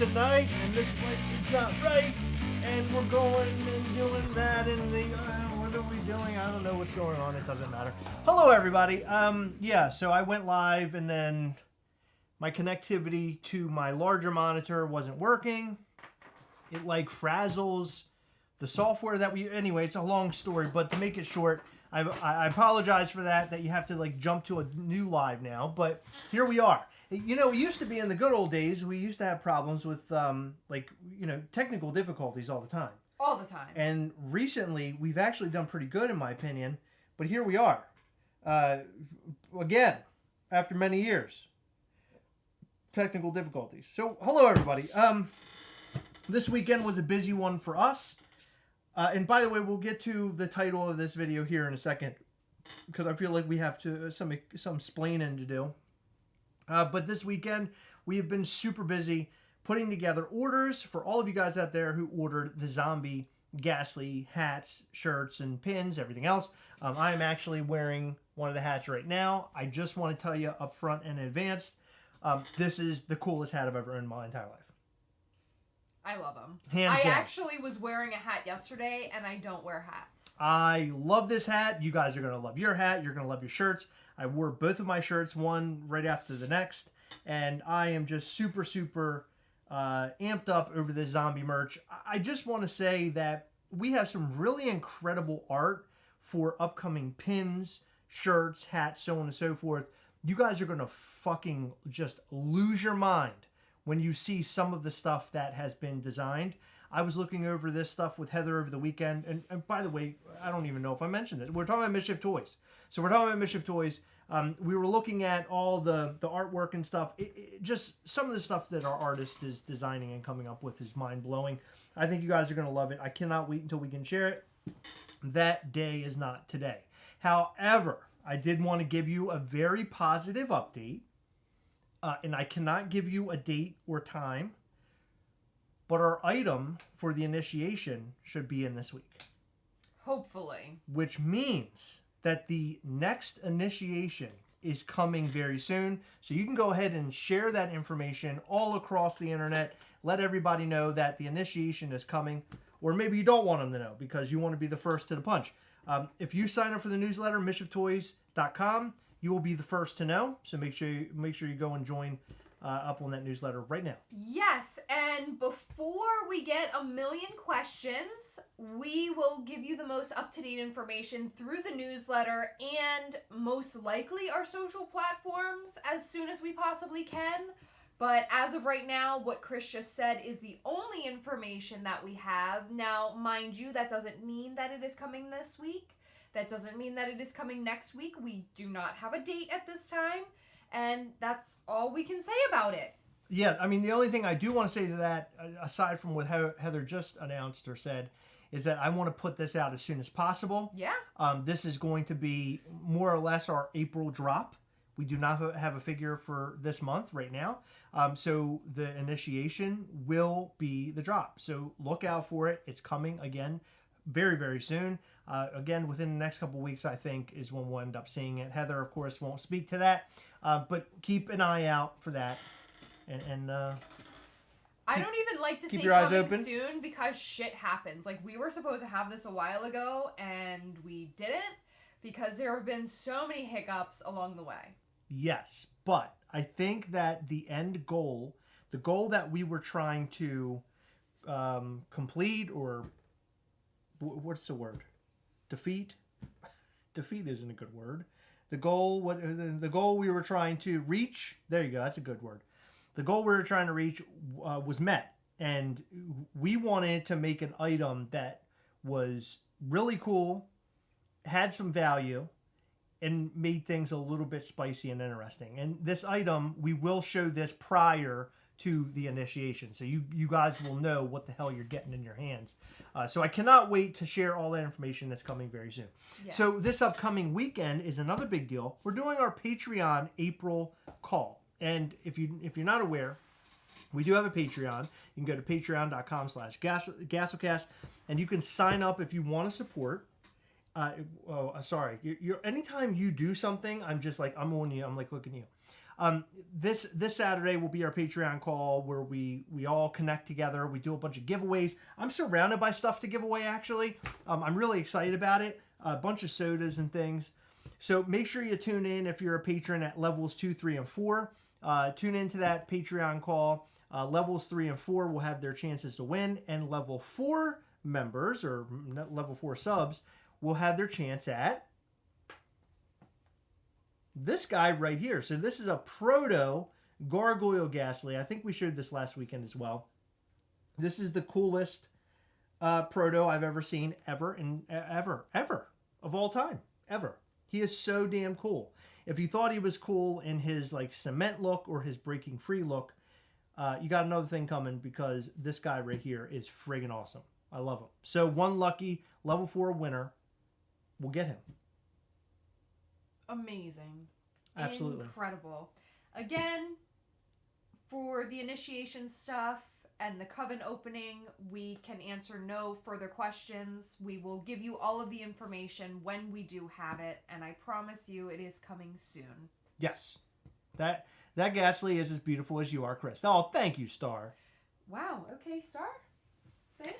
tonight, and this light is not right, and we're going and doing that, and what are we doing? I don't know what's going on. It doesn't matter. Hello, everybody. Yeah, so I went live, and then my connectivity to my larger monitor wasn't working. It like frazzles the software that we. Anyway, it's a long story, but to make it short, I apologize for that. That you have to like jump to a new live now, but here we are. You know, it used to be in the good old days, we used to have problems with, technical difficulties all the time. All the time. And recently, we've actually done pretty good, in my opinion. But here we are. Again, after many years. Technical difficulties. So, hello, everybody. This weekend was a busy one for us. And by the way, we'll get to the title of this video here in a second. Because I feel like we have to some explaining to do. But this weekend, we have been super busy putting together orders for all of you guys out there who ordered the zombie Ghastly hats, shirts, and pins, everything else. I am actually wearing one of the hats right now. I just want to tell you up front and in advance, this is the coolest hat I've ever owned in my entire life. I love them. Hands down. I actually was wearing a hat yesterday, and I don't wear hats. I love this hat. You guys are going to love your hat. You're going to love your shirts. I wore both of my shirts, one right after the next, and I am just super, super amped up over this zombie merch. I just want to say that we have some really incredible art for upcoming pins, shirts, hats, so on and so forth. You guys are going to fucking just lose your mind when you see some of the stuff that has been designed. I was looking over this stuff with Heather over the weekend, and by the way, I don't even know if I mentioned it. We're talking about Mischief Toys. So we're talking about Mischief Toys. We were looking at all the artwork and stuff. Just some of the stuff that our artist is designing and coming up with is mind-blowing. I think you guys are going to love it. I cannot wait until we can share it. That day is not today. However, I did want to give you a very positive update, and I cannot give you a date or time, but our item for the initiation should be in this week. Hopefully. Which means that the next initiation is coming very soon. So you can go ahead and share that information all across the internet. Let everybody know that the initiation is coming. Or maybe you don't want them to know because you want to be the first to the punch. If you sign up for the newsletter, mischieftoys.com, you will be the first to know. So make sure you go and join up on that newsletter right now. Yes, and before we get a million questions, we will give you the most up-to-date information through the newsletter and most likely our social platforms as soon as we possibly can. But as of right now, what Chris just said is the only information that we have. Now, mind you, that doesn't mean that it is coming this week. That doesn't mean that it is coming next week. We do not have a date at this time. And that's all we can say about it. Yeah, I mean, the only thing I do want to say to that, aside from what Heather just announced or said, is that I want to put this out as soon as possible. Yeah. This is going to be more or less our April drop. We do not have a figure for this month right now. So the initiation will be the drop. So look out for it. It's coming again very, very soon. Again, within the next couple of weeks, I think, is when we'll end up seeing it. Heather, of course, won't speak to that. But keep an eye out for that. And I don't even like to say coming soon because shit happens. Like, we were supposed to have this a while ago, and we didn't because there have been so many hiccups along the way. Yes, but I think that the end goal, the goal that we were trying to complete, or what's the word? Defeat? Defeat isn't a good word. The goal we were trying to reach, there you go, that's a good word. The goal we were trying to reach was met, and we wanted to make an item that was really cool, had some value, and made things a little bit spicy and interesting. And this item, we will show this prior to the initiation, so you guys will know what the hell you're getting in your hands. So I cannot wait to share all that information that's coming very soon. Yes. So this upcoming weekend is another big deal. We're doing our Patreon April call, and if you're not aware, we do have a Patreon. You can go to patreon.com/Gastlecast, and you can sign up if you want to support. Sorry. Anytime you do something, I'm just like, I'm on you. I'm like looking at you. This Saturday will be our Patreon call where we all connect together. We do a bunch of giveaways. I'm surrounded by stuff to give away, actually. I'm really excited about it. A bunch of sodas and things. So make sure you tune in if you're a patron at levels 2, 3, and 4. Tune into that Patreon call. Levels 3 and 4 will have their chances to win, and level 4 members, or level 4 subs, will have their chance at this guy right here. So this is a Proto Gargoyle Ghastly. I think we showed this last weekend as well. This is the coolest Proto I've ever seen, ever of all time, ever. He is so damn cool. If you thought he was cool in his like cement look or his breaking free look, you got another thing coming, because this guy right here is friggin' awesome. I love him. So one lucky level 4 winner will get him. Amazing. Absolutely. Incredible. Again, for the initiation stuff and the coven opening, we can answer no further questions. We will give you all of the information when we do have it, and I promise you it is coming soon. Yes. That Ghastly is as beautiful as you are, Chris. Oh, thank you, Star. Wow. Okay, Star. Thanks.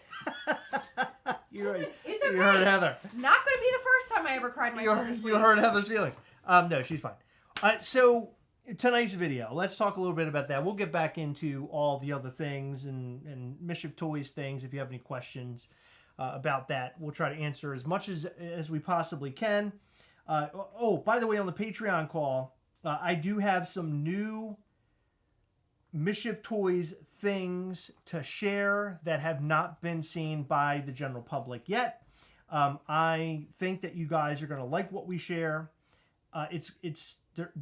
It's okay. You heard Heather. Not going to be the first time I ever cried myself to sleep. You heard Heather's feelings. No, she's fine. So tonight's video, let's talk a little bit about that. We'll get back into all the other things and Mischief Toys things. If you have any questions about that, we'll try to answer as much as we possibly can. Oh, by the way, on the Patreon call, I do have some new Mischief Toys things to share that have not been seen by the general public yet. I think that you guys are going to like what we share. It's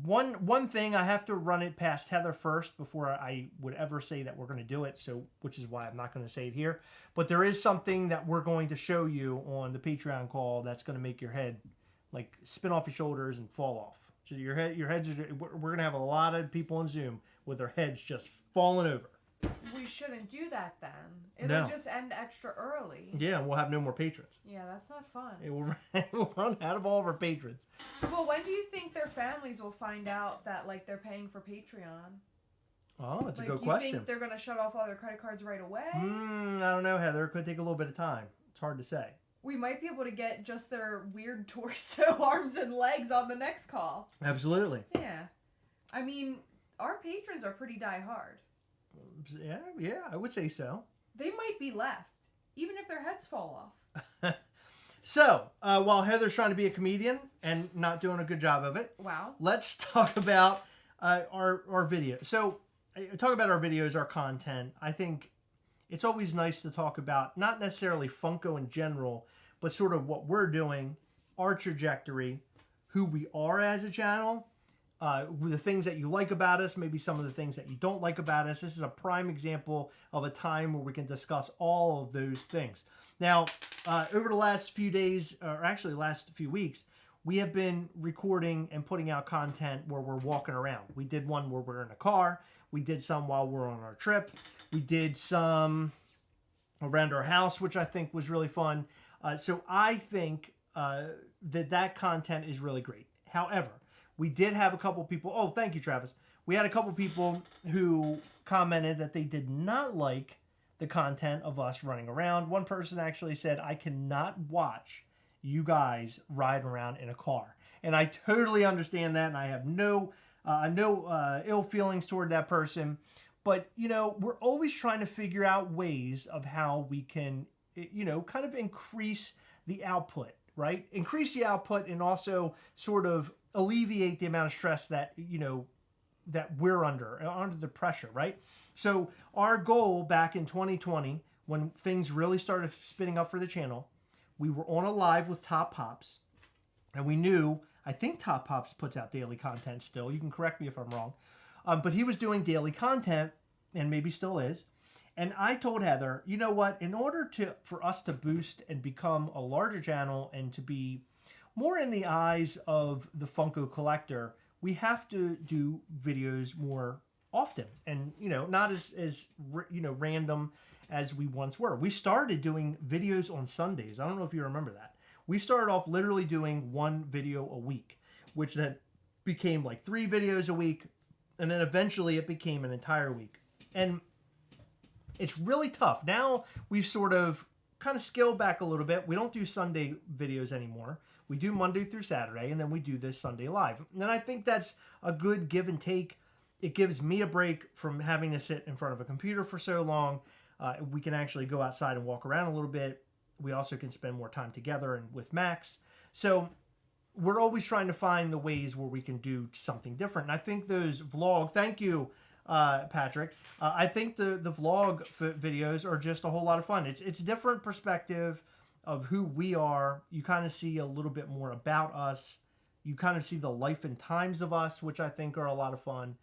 one thing. I have to run it past Heather first before I would ever say that we're going to do it. So, which is why I'm not going to say it here. But there is something that we're going to show you on the Patreon call that's going to make your head like spin off your shoulders and fall off. So your heads. We're going to have a lot of people on Zoom with their heads just falling over. We shouldn't do that then. It'll just end extra early. Yeah, and we'll have no more patrons. Yeah, that's not fun. It will run out of all of our patrons. Well, when do you think their families will find out that like they're paying for Patreon? Oh, that's like, a good question. You think they're going to shut off all their credit cards right away? I don't know, Heather. It could take a little bit of time. It's hard to say. We might be able to get just their weird torso, arms, and legs on the next call. Absolutely. Yeah. I mean, our patrons are pretty die-hard. Yeah, I would say so. They might be left, even if their heads fall off. So, while Heather's trying to be a comedian and not doing a good job of it, wow, let's talk about our video. So, talk about our videos, our content. I think it's always nice to talk about not necessarily Funko in general, but sort of what we're doing, our trajectory, who we are as a channel, the things that you like about us, maybe some of the things that you don't like about us. This is a prime example of a time where we can discuss all of those things. Now, over the last few days, or actually last few weeks, we have been recording and putting out content where we're walking around. We did one where we're in a car. We did some while we're on our trip. We did some around our house, which I think was really fun. So I think that content is really great. However, we did have a couple people. Oh, thank you, Travis. We had a couple people who commented that they did not like the content of us running around. One person actually said, I cannot watch you guys ride around in a car. And I totally understand that, and I have no ill feelings toward that person. But, you know, we're always trying to figure out ways of how we can, you know, kind of increase the output, right? Increase the output and also sort of alleviate the amount of stress that, you know, that we're under the pressure, right? So our goal back in 2020, when things really started spinning up for the channel, we were on a live with Top Pops, and we knew, I think Top Pops puts out daily content still. You can correct me if I'm wrong. But he was doing daily content, and maybe still is. And I told Heather, you know what? In order for us to boost and become a larger channel and to be more in the eyes of the Funko collector, we have to do videos more often, and you know, not as you know, random as we once were. We started doing videos on Sundays. I don't know if you remember that. We started off literally doing one video a week, which then became like 3 videos a week, And then eventually it became an entire week. And it's really tough. Now we've sort of kind of scaled back a little bit. We don't do Sunday videos anymore. We do Monday through Saturday, and then we do this Sunday live. And I think that's a good give and take. It gives me a break from having to sit in front of a computer for so long. We can actually go outside and walk around a little bit. We also can spend more time together and with Max. So we're always trying to find the ways where we can do something different. And I think those vlog, thank you, Patrick. I think the vlog videos are just a whole lot of fun. It's a different perspective of who we are. You kind of see a little bit more about us. You kind of see the life and times of us, which I think are a lot of fun.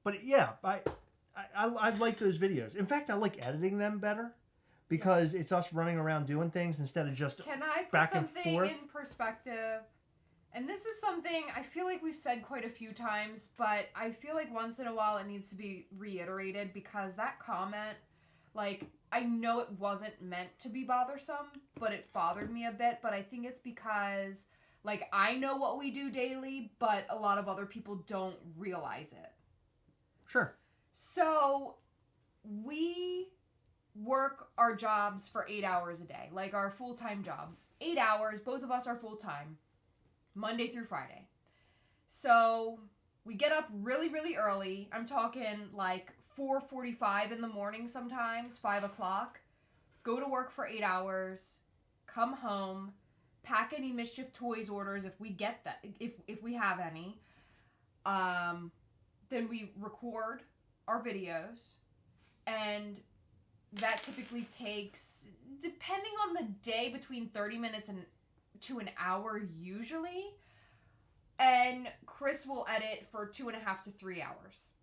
But yeah, I like those videos. In fact, I like editing them better because it's us running around doing things instead of just Can I put back and something forth. in perspective? And this is something I feel like we've said quite a few times, but I feel like once in a while it needs to be reiterated because that comment, like, I know it wasn't meant to be bothersome, but it bothered me a bit. But I think it's because, like, I know what we do daily, but a lot of other people don't realize it. Sure. So we work our jobs for 8 hours a day, like our full-time jobs. 8 hours, both of us are full-time, Monday through Friday. So we get up really, really early. I'm talking like 4:45 in the morning sometimes, 5 o'clock. Go to work for 8 hours, come home, pack any Mischief Toys orders if we get that, if we have any. Then we record our videos, and that typically takes, depending on the day, between 30 minutes to an hour usually. And Chris will edit for 2.5 to 3 hours.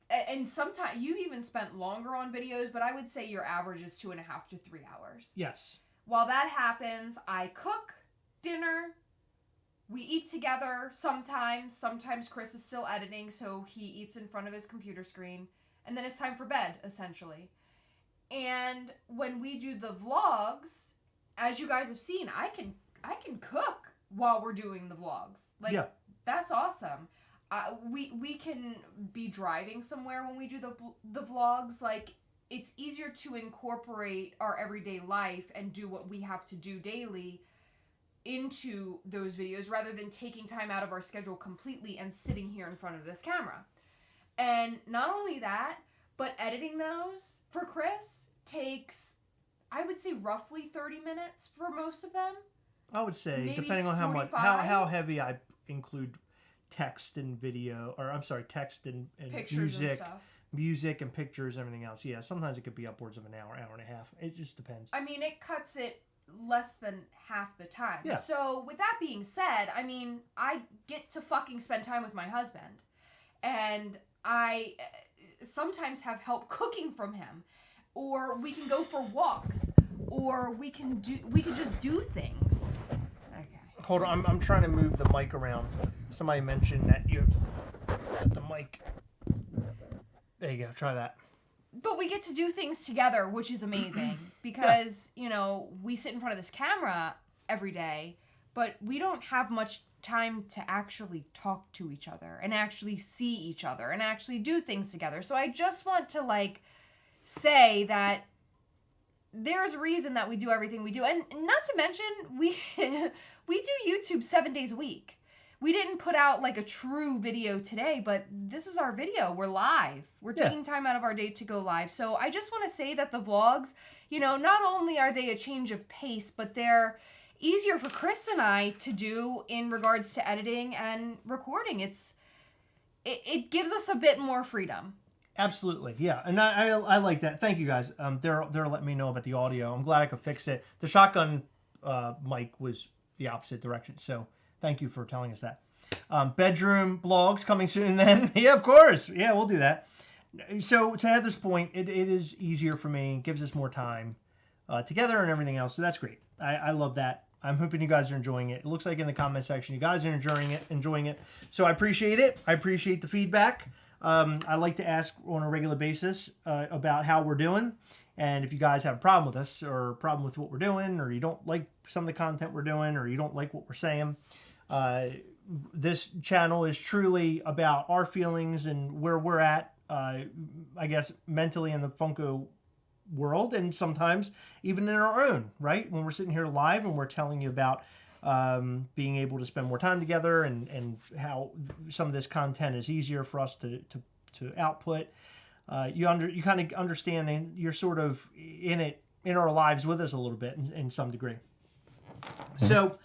And sometimes you even spent longer on videos, but I would say your average is 2.5 to 3 hours. Yes. While that happens, I cook dinner. We eat together sometimes. Sometimes Chris is still editing, so he eats in front of his computer screen. And then it's time for bed, essentially. And when we do the vlogs, as you guys have seen, I can cook while we're doing the vlogs. Like, yeah. That's awesome. We can be driving somewhere when we do the vlogs. Like, it's easier to incorporate our everyday life and do what we have to do daily into those videos rather than taking time out of our schedule completely and sitting here in front of this camera. And not only that, but editing those for Chris takes, I would say, roughly 30 minutes for most of them. I would say, Maybe depending on 45? how heavy I include text and video, or I'm sorry, text and Pictures music and pictures and everything else. Yeah, sometimes it could be upwards of an hour, hour and a half. It just depends. I mean, it cuts it less than half the time. Yeah. So with that being said, I mean, I get to fucking spend time with my husband. And I sometimes have help cooking from him. Or we can go for walks. Or we can just do things. Okay. Hold on, I'm trying to move the mic around. Somebody mentioned that the mic. There you go, try that. But we get to do things together, which is amazing. Because, you know, we sit in front of this camera every day, but we don't have much time to actually talk to each other and actually see each other and actually do things together. So I just want to, like, say that there's a reason that we do everything we do. And not to mention, we do YouTube 7 days a week. We didn't put out, like, a true video today, but this is our video. We're live. We're taking time out of our day to go live. So I just want to say that the vlogs, you know, not only are they a change of pace, but they're easier for Chris and I to do in regards to editing and recording. It gives us a bit more freedom. Absolutely, yeah, and I like that. Thank you guys. They're letting me know about the audio. I'm glad I could fix it. The shotgun mic was the opposite direction, so thank you for telling us that. Bedroom blogs coming soon. Then, yeah, of course, yeah, we'll do that. So to Heather's point, it is easier for me. It gives us more time together and everything else. So that's great. I love that. I'm hoping you guys are enjoying it. It looks like in the comment section you guys are enjoying it. So I appreciate it. I appreciate the feedback. I like to ask on a regular basis about how we're doing. And if you guys have a problem with us or a problem with what we're doing, or you don't like some of the content we're doing, or you don't like what we're saying, this channel is truly about our feelings and where we're at, I guess, mentally in the Funko world, and sometimes even in our own, right? When we're sitting here live and we're telling you about being able to spend more time together, and how some of this content is easier for us to output. You kind of understand, and you're sort of in our lives with us a little bit in some degree. So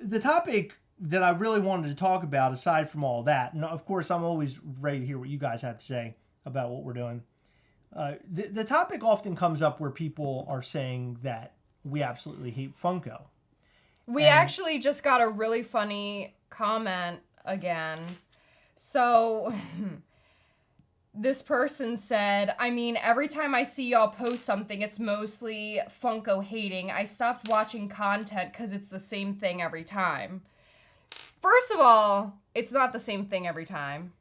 the topic that I really wanted to talk about, aside from all that, and of course I'm always ready to hear what you guys have to say about what we're doing. The topic often comes up where people are saying that we absolutely hate Funko. We actually just got a really funny comment again. So this person said, I mean, every time I see y'all post something, it's mostly Funko hating. I stopped watching content because it's the same thing every time. First of all, it's not the same thing every time.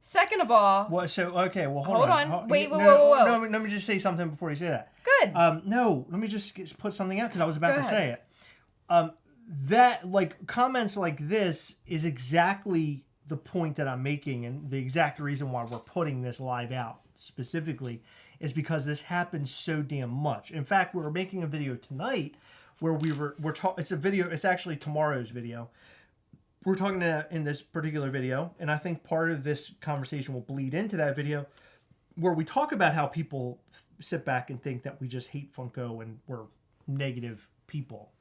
Second of all... Well, okay, well, hold on. Wait. No, let me just say something before you say that. Good. No, let me just put something out because I was about to say it. That, like, comments like this is exactly the point that I'm making, and the exact reason why we're putting this live out specifically is because this happens so damn much. In fact, we were making a video tonight where it's actually tomorrow's video. We're talking in this particular video, and I think part of this conversation will bleed into that video where we talk about how people sit back and think that we just hate Funko and we're negative people.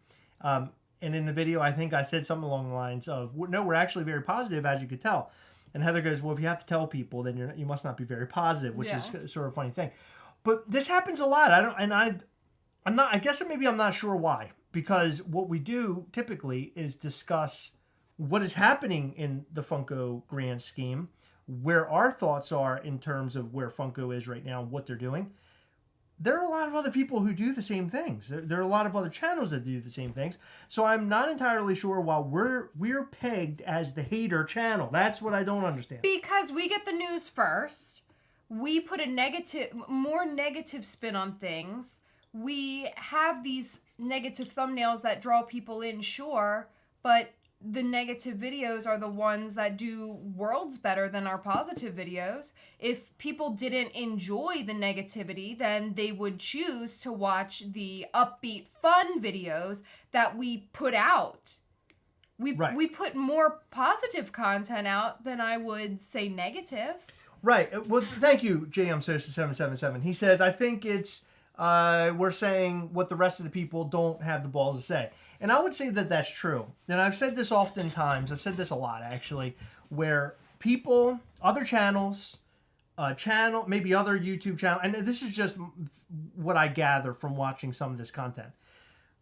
And in the video, I think I said something along the lines of, no, we're actually very positive, as you could tell. And Heather goes, well, if you have to tell people, then you must not be very positive, which is sort of a funny thing. But this happens a lot. I guess maybe I'm not sure why. Because what we do typically is discuss what is happening in the Funko grand scheme, where our thoughts are in terms of where Funko is right now and what they're doing. There are a lot of other people who do the same things. There are a lot of other channels that do the same things. So I'm not entirely sure why we're pegged as the hater channel. That's what I don't understand. Because we get the news first. We put a more negative spin on things. We have these negative thumbnails that draw people in, sure, but the negative videos are the ones that do worlds better than our positive videos. If people didn't enjoy the negativity, then they would choose to watch the upbeat, fun videos that we put out. We put more positive content out than I would say negative. Right. Well, thank you, JM777. He says, I think it's, we're saying what the rest of the people don't have the balls to say. And I would say that that's true. And I've said this oftentimes. I've said this a lot, actually, where people, other channels, maybe other YouTube channel, and this is just what I gather from watching some of this content.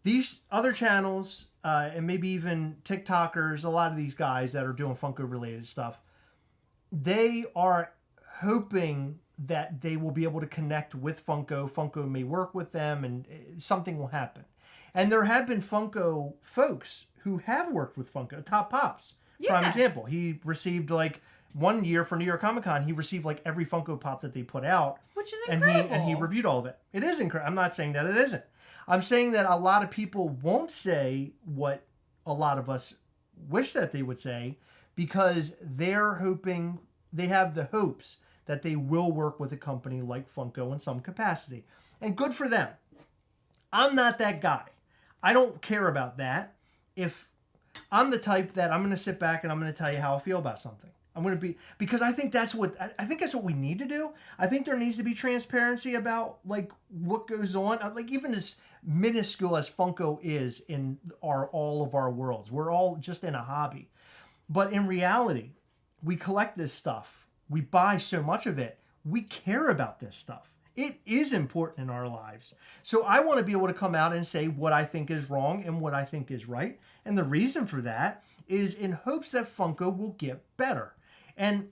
These other channels, and maybe even TikTokers, a lot of these guys that are doing Funko-related stuff, they are hoping that they will be able to connect with Funko. Funko may work with them, and something will happen. And there have been Funko folks who have worked with Funko. Top Pops, prime example. He received, like, 1 year for New York Comic Con, he received, like, every Funko Pop that they put out. Which is incredible. And he reviewed all of it. It is incredible. I'm not saying that it isn't. I'm saying that a lot of people won't say what a lot of us wish that they would say because they're hoping, they have the hopes that they will work with a company like Funko in some capacity. And good for them. I'm not that guy. I don't care about that. If I'm the type that I'm going to sit back and I'm going to tell you how I feel about something. I'm going to be, because I think that's what we need to do. I think there needs to be transparency about, like, what goes on. Like, even as minuscule as Funko is in all of our worlds, we're all just in a hobby. But in reality, we collect this stuff. We buy so much of it. We care about this stuff. It is important in our lives. So I want to be able to come out and say what I think is wrong and what I think is right. And the reason for that is in hopes that Funko will get better. And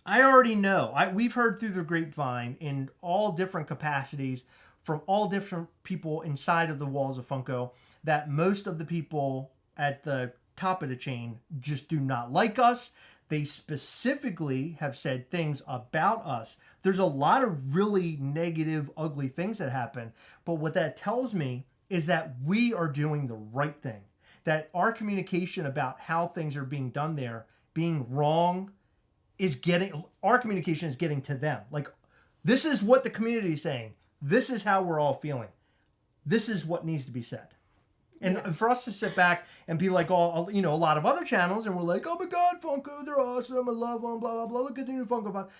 I already know, we've heard through the grapevine in all different capacities from all different people inside of the walls of Funko that most of the people at the top of the chain just do not like us. They specifically have said things about us. There's a lot of really negative, ugly things that happen. But what that tells me is that we are doing the right thing. that our communication about how things are being done there, being wrong, our communication is getting to them. Like, this is what the community is saying. This is how we're all feeling. This is what needs to be said. And for us to sit back and be like a lot of other channels, and we're like, oh my God, Funko, they're awesome, I love them, blah, blah, blah, look at the new Funko Pop.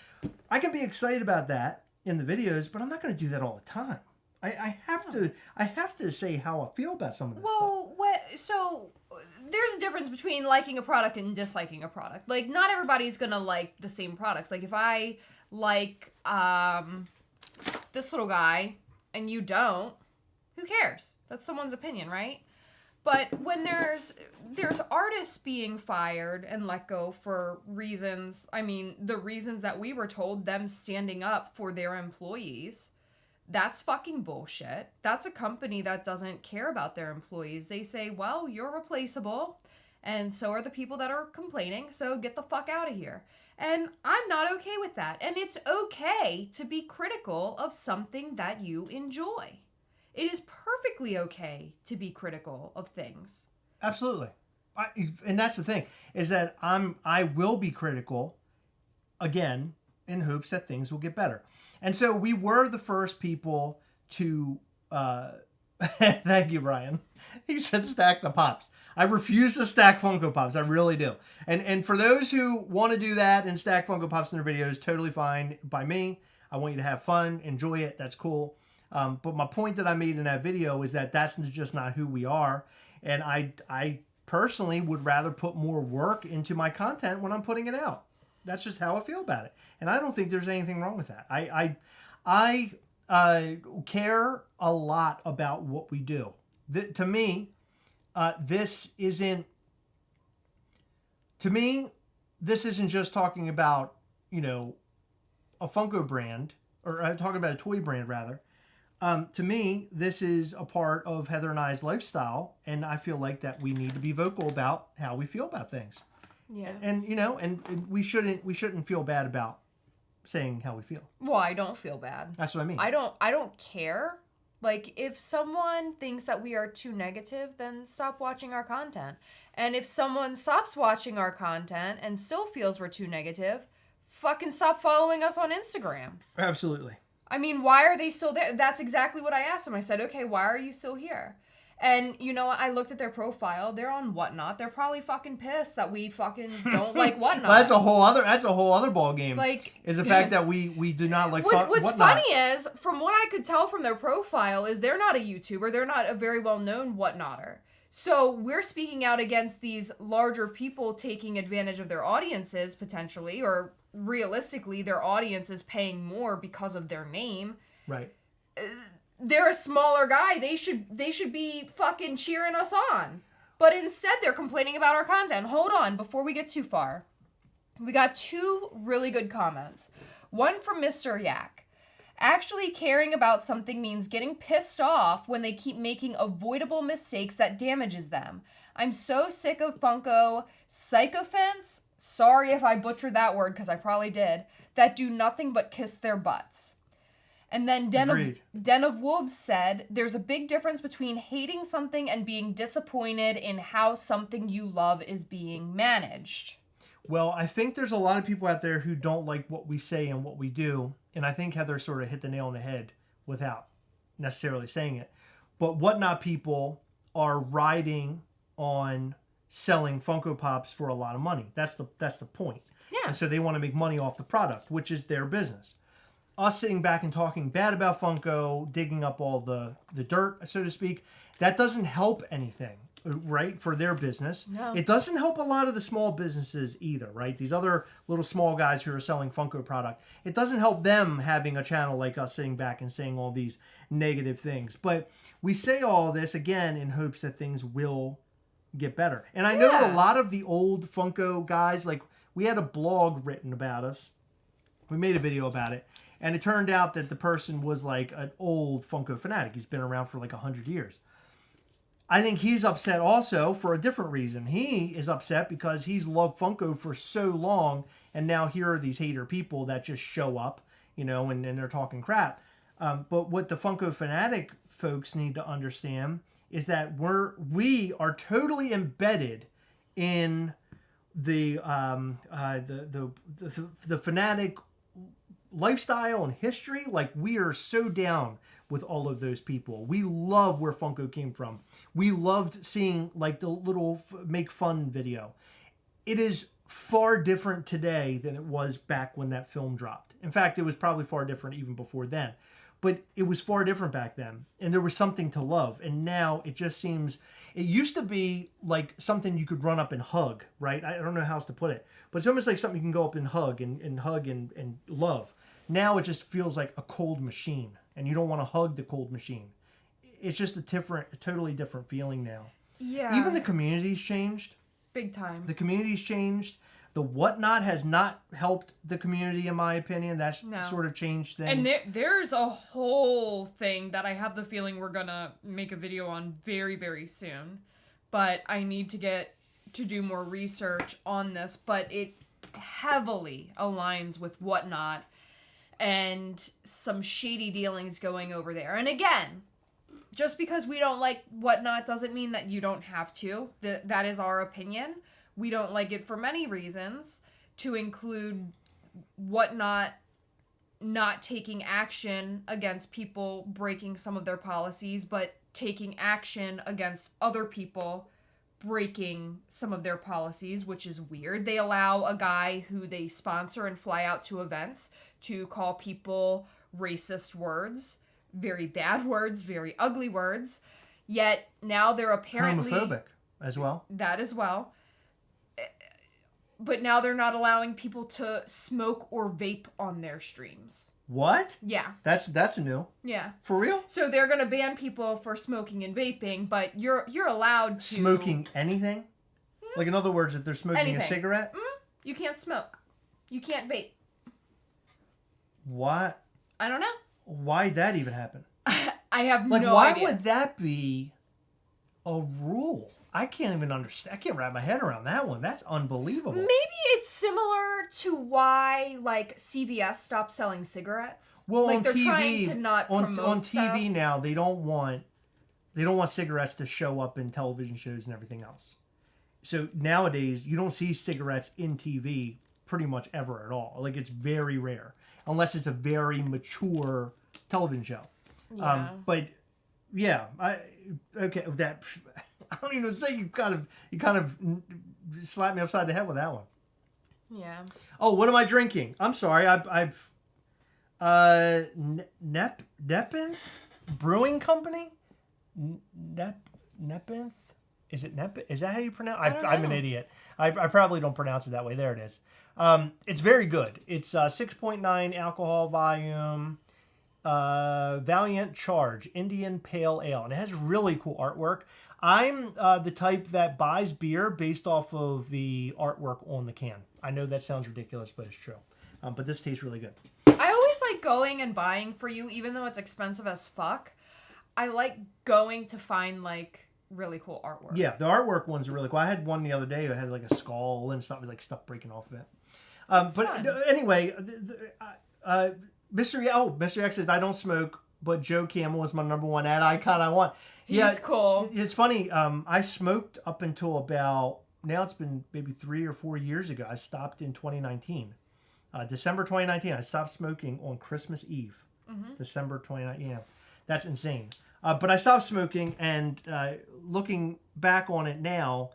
I can be excited about that in the videos, but I'm not going to do that all the time. I have to say how I feel about some of this stuff. So there's a difference between liking a product and disliking a product. Like, not everybody's gonna like the same products. Like, if I like this little guy and you don't, who cares? That's someone's opinion, right? But when there's artists being fired and let go for reasons, I mean, the reasons that we were told, them standing up for their employees, that's fucking bullshit. That's a company that doesn't care about their employees. They say, well, you're replaceable, and so are the people that are complaining, so get the fuck out of here. And I'm not okay with that. And it's okay to be critical of something that you enjoy. It is perfectly okay to be critical of things. Absolutely. And that's the thing, is that I will be critical, again, in hopes that things will get better. And so we were the first people to, thank you, Brian. He said stack the Pops. I refuse to stack Funko Pops. I really do. And for those who want to do that and stack Funko Pops in their videos, totally fine by me. I want you to have fun, enjoy it. That's cool. But my point that I made in that video is that that's just not who we are. And I personally would rather put more work into my content when I'm putting it out. That's just how I feel about it. And I don't think there's anything wrong with that. I care a lot about what we do. To me, this isn't just talking about, a Funko brand, or talking about a toy brand rather. To me, this is a part of Heather and I's lifestyle, and I feel like that we need to be vocal about how we feel about things. Yeah. And we shouldn't feel bad about saying how we feel. Well, I don't feel bad. That's what I mean. I don't care. Like, if someone thinks that we are too negative, then stop watching our content. And if someone stops watching our content and still feels we're too negative, fucking stop following us on Instagram. Absolutely. I mean, why are they still there? That's exactly what I asked them. I said, okay, why are you still here? And, I looked at their profile. They're on Whatnot. They're probably fucking pissed that we fucking don't like Whatnot. Well, that's a whole other ball game. Is the fact that we do not like Whatnot. What's funny is, from what I could tell from their profile, is they're not a YouTuber. They're not a very well-known Whatnotter. So we're speaking out against these larger people taking advantage of their audiences, potentially, or realistically, their audience is paying more because of their name. Right. They're a smaller guy. They should be fucking cheering us on. But instead, they're complaining about our content. Hold on, before we get too far. We got 2 really good comments. One from Mr. Yak. Actually caring about something means getting pissed off when they keep making avoidable mistakes that damages them. I'm so sick of Funko sycophants, sorry if I butchered that word because I probably did, that do nothing but kiss their butts. And then Den of Wolves said, there's a big difference between hating something and being disappointed in how something you love is being managed. Well, I think there's a lot of people out there who don't like what we say and what we do. And I think Heather sort of hit the nail on the head without necessarily saying it. But Whatnot people are riding on selling Funko Pops for a lot of money. That's the point. Yeah. And so they want to make money off the product, which is their business. Us sitting back and talking bad about Funko, digging up all the dirt, so to speak, that doesn't help anything, right, for their business. No. It doesn't help a lot of the small businesses either, right? These other little small guys who are selling Funko product. It doesn't help them having a channel like us sitting back and saying all these negative things. But we say all this, again, in hopes that things will get better. And I know a lot of the old Funko guys, like, we had a blog written about us. We made a video about it. And it turned out that the person was like an old Funko fanatic. He's been around for like 100 years. I think he's upset also for a different reason. He is upset because he's loved Funko for so long, and now here are these hater people that just show up, and they're talking crap. But what the Funko fanatic folks need to understand is that we are totally embedded in the fanatic lifestyle and history. Like, we are so down with all of those people. We love where Funko came from. We loved seeing like the little make fun video. It is far different today than it was back when that film dropped. In fact, it was probably far different even before then. But it was far different back then, and there was something to love. And now it just seems, it used to be like something you could run up and hug, right? I don't know how else to put it, but it's almost like something you can go up and hug and love. Now it just feels like a cold machine, and you don't want to hug the cold machine. It's just a totally different feeling now. Yeah. Even the community's changed. Big time. The community's changed. The whatnot has not helped the community, in my opinion. That's sort of changed things. And there's a whole thing that I have the feeling we're gonna make a video on very, very soon. But I need to do more research on this. But it heavily aligns with whatnot and some shady dealings going over there. And again, just because we don't like whatnot doesn't mean that you don't have to. That is our opinion. We don't like it for many reasons, to include whatnot not taking action against people breaking some of their policies, but taking action against other people breaking some of their policies, which is weird. They allow a guy who they sponsor and fly out to events to call people racist words, very bad words, very ugly words, yet now they're apparently... homophobic as well. That as well. But now they're not allowing people to smoke or vape on their streams. What? Yeah. That's new. Yeah. For real? So they're gonna ban people for smoking and vaping, but you're allowed to smoking anything? Like, in other words, if they're smoking anything. a cigarette? You can't smoke. You can't vape. What? I don't know. Why'd that even happen? I have Like, no why idea. would that be a rule? I can't even understand. I can't wrap my head around that one. That's unbelievable. Maybe it's similar to why, like, CVS stopped selling cigarettes. Well, like, on they're TV, trying to not promote on stuff. TV now, they don't want cigarettes to show up in television shows and everything else. So nowadays, you don't see cigarettes in TV pretty much ever at all. Like, it's very rare, unless it's a very mature television show. Yeah. But yeah, I don't even say you kind of slapped me upside the head with that one. Yeah. Oh, what am I drinking? I'm sorry. Nepinth Brewing Company. Nepinth. Is it Nep? Is that how you pronounce? I'm an idiot. I probably don't pronounce it that way. There it is. It's very good. It's 6.9 alcohol volume. Valiant Charge Indian Pale Ale, and it has really cool artwork. I'm the type that buys beer based off of the artwork on the can. I know that sounds ridiculous, but it's true. But this tastes really good. I always like going and buying for you, even though it's expensive as fuck. I like going to find, like, really cool artwork. Yeah, the artwork ones are really cool. I had one the other day that had like a skull and stuff, like stuff breaking off of it. But anyway, Mr. X says, I don't smoke, but Joe Camel is my number one ad icon I want. He's cool. It's funny. I smoked up until about, now it's been maybe 3 or 4 years ago. I stopped in 2019. December 2019, I stopped smoking on Christmas Eve. Mm-hmm. December 2019, yeah. That's insane. But I stopped smoking, and looking back on it now,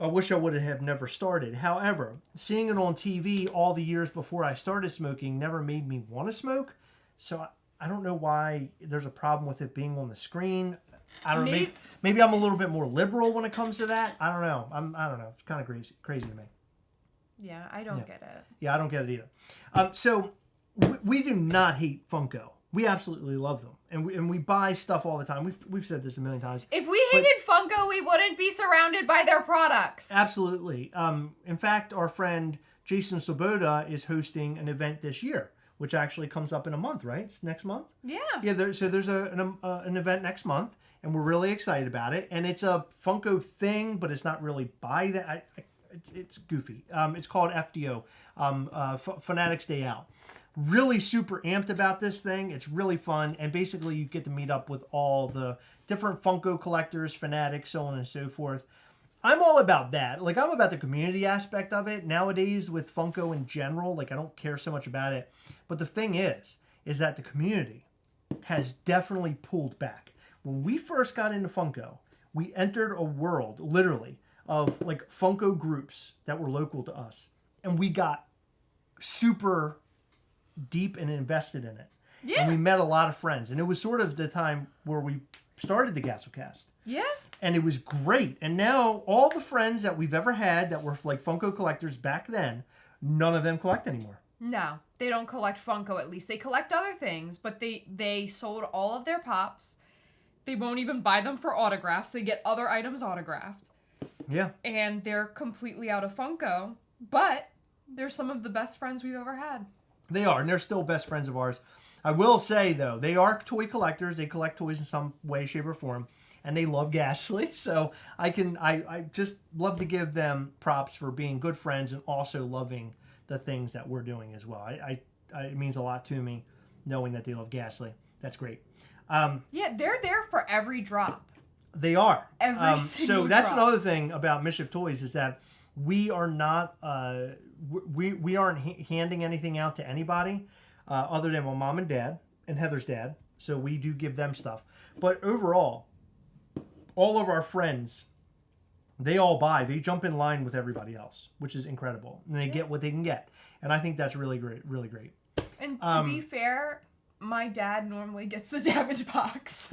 I wish I would have never started. However, seeing it on TV all the years before I started smoking never made me want to smoke. So I don't know why there's a problem with it being on the screen. I don't know. Maybe I'm a little bit more liberal when it comes to that. I don't know. I don't know. It's kind of crazy to me. Yeah, I don't get it. Yeah, I don't get it either. So we do not hate Funko. We absolutely love them, and we buy stuff all the time. We've said this a million times. If we hated Funko, we wouldn't be surrounded by their products. Absolutely. In fact, our friend Jason Svoboda is hosting an event this year, which actually comes up in a month, right? It's next month. Yeah. Yeah. There's an event next month, and we're really excited about it. And it's a Funko thing, but it's not really by that. It's goofy. It's called FDO, Fanatics Day Out. really super amped about this thing. It's really fun, and basically you get to meet up with all the different Funko collectors, fanatics, so on and so forth. I'm all about that. Like, I'm about the community aspect of it. Nowadays, with Funko in general, like, I don't care so much about it. But the thing is that the community has definitely pulled back. When we first got into Funko, we entered a world, literally, of, like, Funko groups that were local to us. And we got super deep and invested in it. Yeah. And we met a lot of friends. And it was sort of the time where we started the Gastlecast. Yeah. And it was great. And now all the friends that we've ever had that were like Funko collectors back then, none of them collect anymore. No, they don't collect Funko. At least they collect other things, but they sold all of their pops. They won't even buy them for autographs. They get other items autographed. Yeah. And they're completely out of Funko, but they're some of the best friends we've ever had. They are, and they're still best friends of ours. I will say, though, they are toy collectors. They collect toys in some way, shape, or form. And they love Ghastly, so I just love to give them props for being good friends and also loving the things that we're doing as well. It means a lot to me knowing that they love Ghastly. That's great. Yeah, they're there for every drop. They are. Every single So that's drop. another thing about Mischief Toys is that we are not we aren't handing anything out to anybody other than my mom and dad and Heather's dad. So we do give them stuff, but overall, all of our friends, they all buy. They jump in line with everybody else, which is incredible. And they get what they can get. And I think that's really great, really great. And to be fair, my dad normally gets the damage box.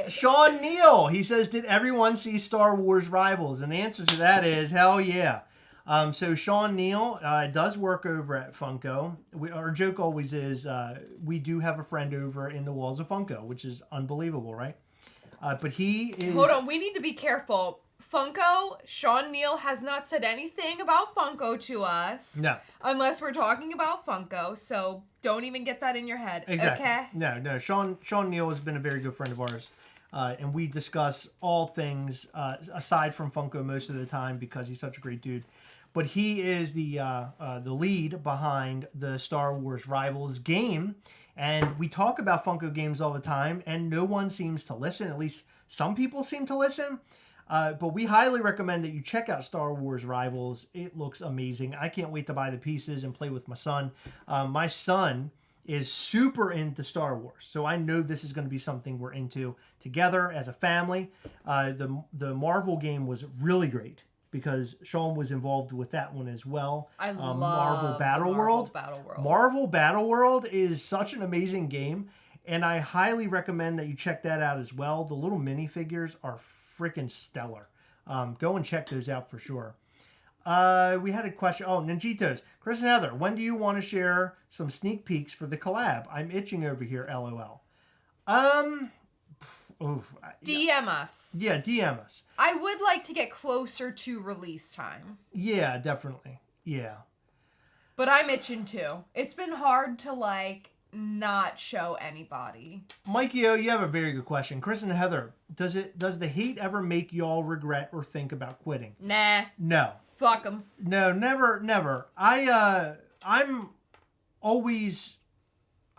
Sean Neal, he says, did everyone see Star Wars Rivals? And the answer to that is hell yeah. So Sean Neal does work over at Funko. Our joke always is we do have a friend over in the walls of Funko, which is unbelievable, right? But he is... Hold on, we need to be careful. Funko, Sean Neal has not said anything about Funko to us. No. Unless we're talking about Funko, so don't even get that in your head. Exactly. Okay? No. Sean Neal has been a very good friend of ours. And we discuss all things aside from Funko most of the time because he's such a great dude. But he is the lead behind the Star Wars Rivals game. And we talk about Funko games all the time, and no one seems to listen. At least some people seem to listen. But we highly recommend that you check out Star Wars Rivals. It looks amazing. I can't wait to buy the pieces and play with my son. My son is super into Star Wars, so I know this is going to be something we're into together as a family. The Marvel game was really great because Sean was involved with that one as well. I love Marvel Battle World. Marvel Battle World is such an amazing game, and I highly recommend that you check that out as well. The little minifigures are freaking stellar. Go and check those out for sure. We had a question. Oh, Ninjitos. Chris and Heather, when do you want to share some sneak peeks for the collab? I'm itching over here, LOL. DM us. Yeah, DM us. I would like to get closer to release time. Yeah, definitely. Yeah. But I'm itching too. It's been hard to not show anybody. Mikey O, you have a very good question. Chris and Heather, does the hate ever make y'all regret or think about quitting? Nah. No. Fuck them. No, never. I'm always...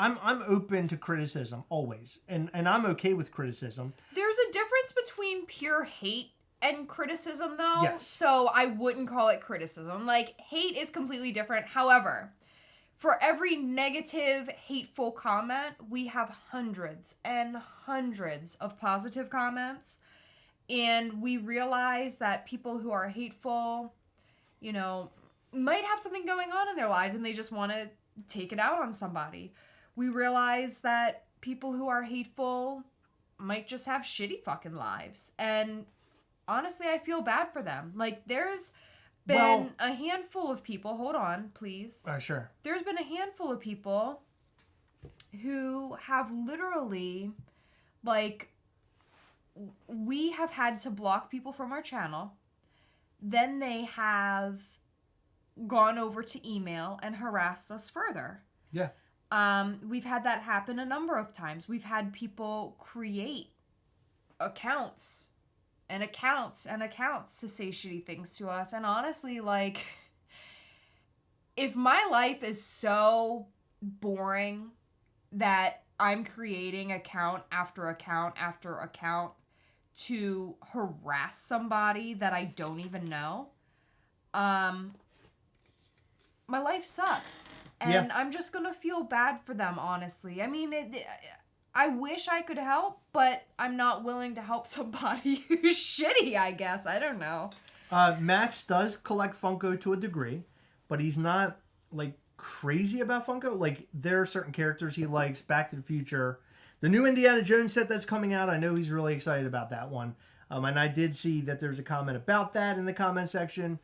I'm open to criticism, always. And I'm okay with criticism. There's a difference between pure hate and criticism, though. Yes. So I wouldn't call it criticism. Hate is completely different. However, for every negative, hateful comment, we have hundreds and hundreds of positive comments. And we realize that people who are hateful, might have something going on in their lives and they just want to take it out on somebody. We realize that people who are hateful might just have shitty fucking lives. And honestly, I feel bad for them. There's been a handful of people, hold on, please. Sure. There's been a handful of people who have literally, we have had to block people from our channel. Then they have gone over to email and harassed us further. Yeah. We've had that happen a number of times. We've had people create accounts and accounts and accounts to say shitty things to us. And honestly, if my life is so boring that I'm creating account after account after account to harass somebody that I don't even know, my life sucks. And I'm just gonna feel bad for them, honestly. I mean, I wish I could help, but I'm not willing to help somebody who's shitty, I guess. I don't know. Max does collect Funko to a degree, but he's not, like, crazy about Funko. Like, there are certain characters he likes. Back to the Future. The new Indiana Jones set that's coming out, I know he's really excited about that one. And I did see that there's a comment about that in the comment section.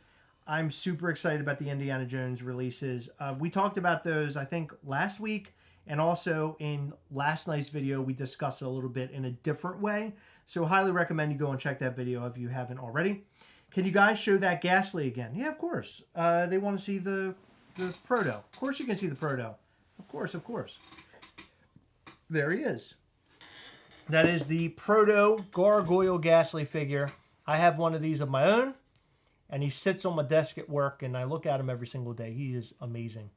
I'm super excited about the Indiana Jones releases. We talked about those, I think, last week. And also in last night's video, we discussed it a little bit in a different way. So highly recommend you go and check that video if you haven't already. Can you guys show that Ghastly again? Yeah, of course. They want to see the Proto. Of course you can see the Proto. Of course, of course. There he is. That is the Proto Gargoyle Ghastly figure. I have one of these of my own, and he sits on my desk at work, and I look at him every single day. He is amazing.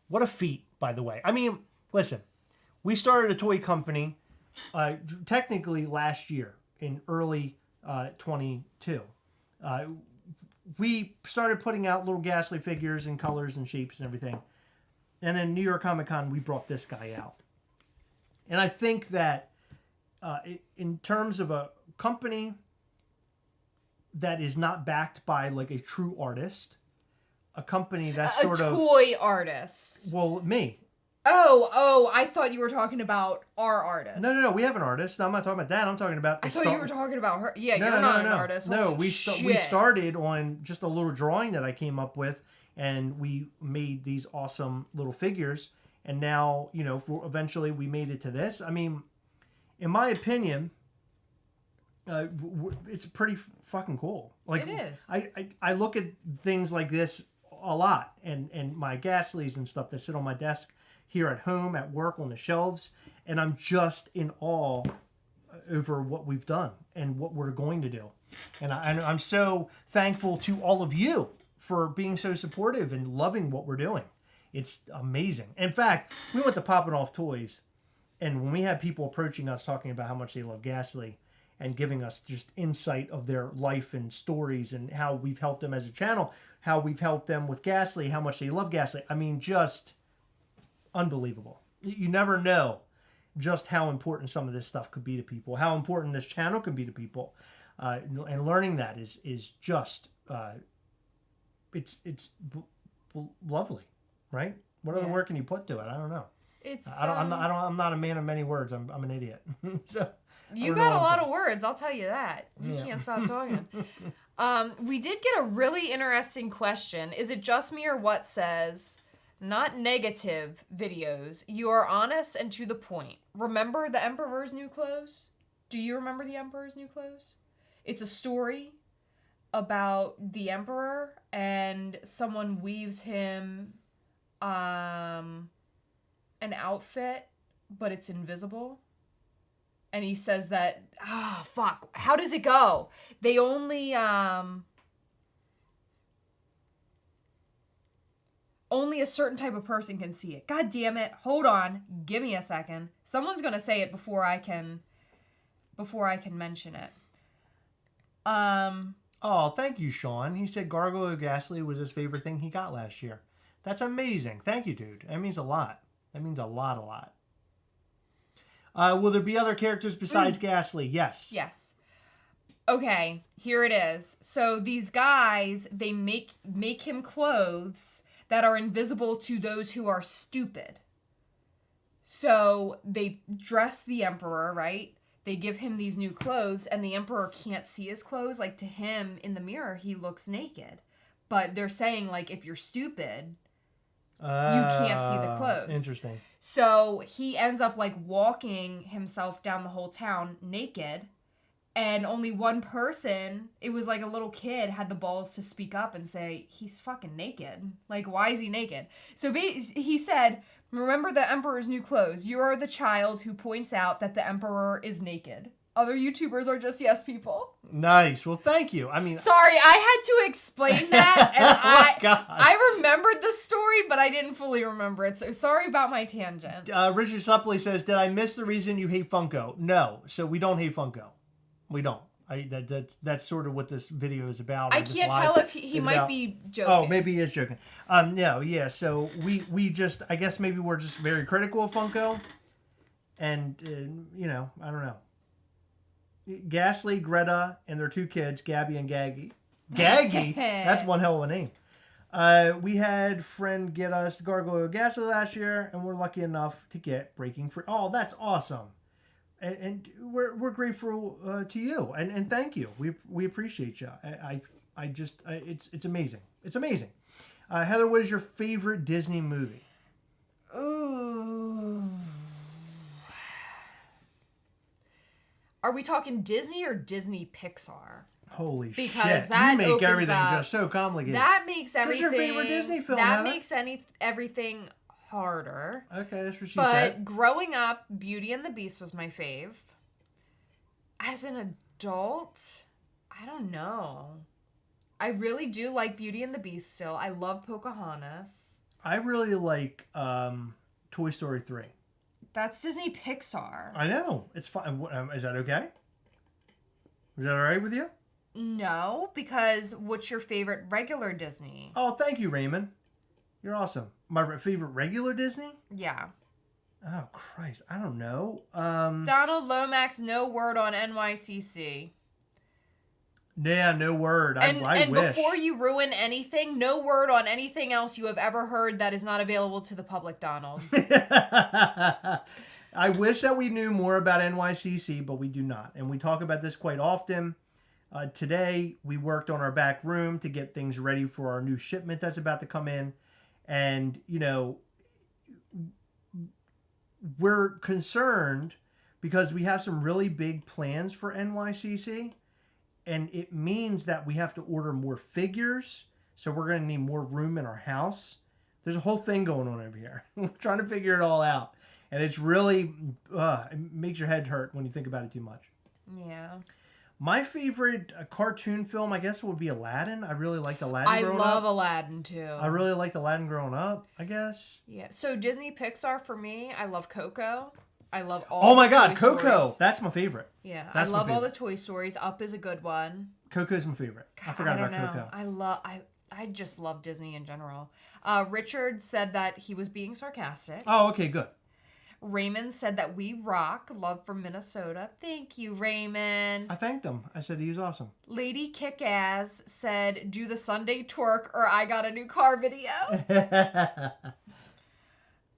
What a feat, by the way. I mean, listen, we started a toy company technically last year in early 22. We started putting out little Ghastly figures in colors and shapes and everything. And then New York Comic Con, we brought this guy out. And I think that in terms of a company that is not backed by like a true artist, a company that's sort of... A toy artist. Well, me. Oh, I thought you were talking about our artist. No, we have an artist. I'm not talking about that. I'm talking about... I thought you were talking about her. Yeah, you're not an artist. No, Holy we shit. started on just a little drawing that I came up with, and we made these awesome little figures. And now, you know, eventually we made it to this. I mean, in my opinion, it's pretty fucking cool. Like, it is. I look at things like this a lot, and my Ghastlies and stuff that sit on my desk here at home, at work, on the shelves, and I'm just in awe over what we've done and what we're going to do. And I'm so thankful to all of you for being so supportive and loving what we're doing. It's amazing. In fact, we went to Poppin' Off Toys, and when we had people approaching us talking about how much they love Ghastly and giving us just insight of their life and stories and how we've helped them as a channel, how we've helped them with Ghastly, how much they love Ghastly. I mean, just unbelievable. You never know just how important some of this stuff could be to people, how important this channel can be to people. And learning that is just, it's lovely. Right? What other word can you put to it? I don't know. I'm not a man of many words. I'm an idiot. So you got a lot of words. I'll tell you that. You can't stop talking. We did get a really interesting question. Is it just me or what says, not negative videos. You are honest and to the point. Remember the Emperor's New Clothes? Do you remember the Emperor's New Clothes? It's a story about the Emperor, and someone weaves him an outfit, but it's invisible. And he says that, fuck, how does it go? They only a certain type of person can see it. God damn it. Hold on. Give me a second. Someone's going to say it before I can mention it. Oh, thank you, Sean. He said Gargoyle Ghastly was his favorite thing he got last year. That's amazing. Thank you, dude. That means a lot. That means a lot. Will there be other characters besides Ghastly? Yes. Yes. Okay, here it is. So these guys, they make him clothes that are invisible to those who are stupid. So they dress the Emperor, right? They give him these new clothes, and the Emperor can't see his clothes. Like, to him, in the mirror, he looks naked. But they're saying, like, if you're stupid, you can't see the clothes. Interesting. So he ends up, like, walking himself down the whole town naked. And only one person, it was like a little kid, had the balls to speak up and say, he's fucking naked. Like, why is he naked? So he said, remember the Emperor's New Clothes. You are the child who points out that the Emperor is naked. Other YouTubers are just yes people. Nice. Well, thank you. I mean, Sorry, I had to explain that, and oh, God. I remembered the story, but I didn't fully remember it. So sorry about my tangent. Richard Suppley says, "Did I miss the reason you hate Funko?" No. So we don't hate Funko. We don't. That's sort of what this video is about. I can't tell if he might be joking. Oh, maybe he is joking. No, yeah. So we just, I guess maybe we're just very critical of Funko, and you know, I don't know. Ghastly, Greta, and their 2 kids, Gabby and Gaggy. Gaggy? That's one hell of a name. We had friend get us Gargoyle Ghastly last year, and we're lucky enough to get Breaking Free. Oh, that's awesome. And we're grateful to you, and thank you. We appreciate you. I just it's amazing. It's amazing. Heather, what is your favorite Disney movie? Ooh. Are we talking Disney or Disney Pixar? Holy shit! That you make opens everything up, just so complicated. That makes everything. What's your favorite Disney film? That Heather? makes everything harder. Okay, that's what she But said. growing up, Beauty and the Beast was my fave. As an adult, I don't know. I really do like Beauty and the Beast still. I love Pocahontas. I really like Toy Story 3. That's Disney Pixar. I know. It's fine. Is that okay? Is that all right with you? No, because what's your favorite regular Disney? Oh, thank you, Raymond. You're awesome. My favorite regular Disney? Yeah. Oh, Christ. I don't know. Donald Lomax, no word on NYCC. Yeah, no word. I And wish. before you ruin anything, no word on anything else you have ever heard that is not available to the public, Donald. I wish that we knew more about NYCC, but we do not. And we talk about this quite often. Today, we worked on our back room to get things ready for our new shipment that's about to come in. And, you know, we're concerned because we have some really big plans for NYCC. And it means that we have to order more figures. So we're going to need more room in our house. There's a whole thing going on over here. We're trying to figure it all out. And it's really, it makes your head hurt when you think about it too much. Yeah. My favorite cartoon film, I guess, would be Aladdin. I really liked Aladdin growing up. I love Aladdin, too. I really liked Aladdin growing up, I guess. Yeah. So Disney Pixar for me, I love Coco. I love all Oh my God, Toy Coco. Stories. That's my favorite. Yeah. That's I my love all the favorite. Toy Stories. Up is a good one. Coco's my favorite. I forgot about Coco. I just love Disney in general. Richard said that he was being sarcastic. Oh, okay, good. Raymond said that we rock. Love from Minnesota. Thank you, Raymond. I thanked him. I said he was awesome. Lady Kickass said, do the Sunday twerk or I got a new car video.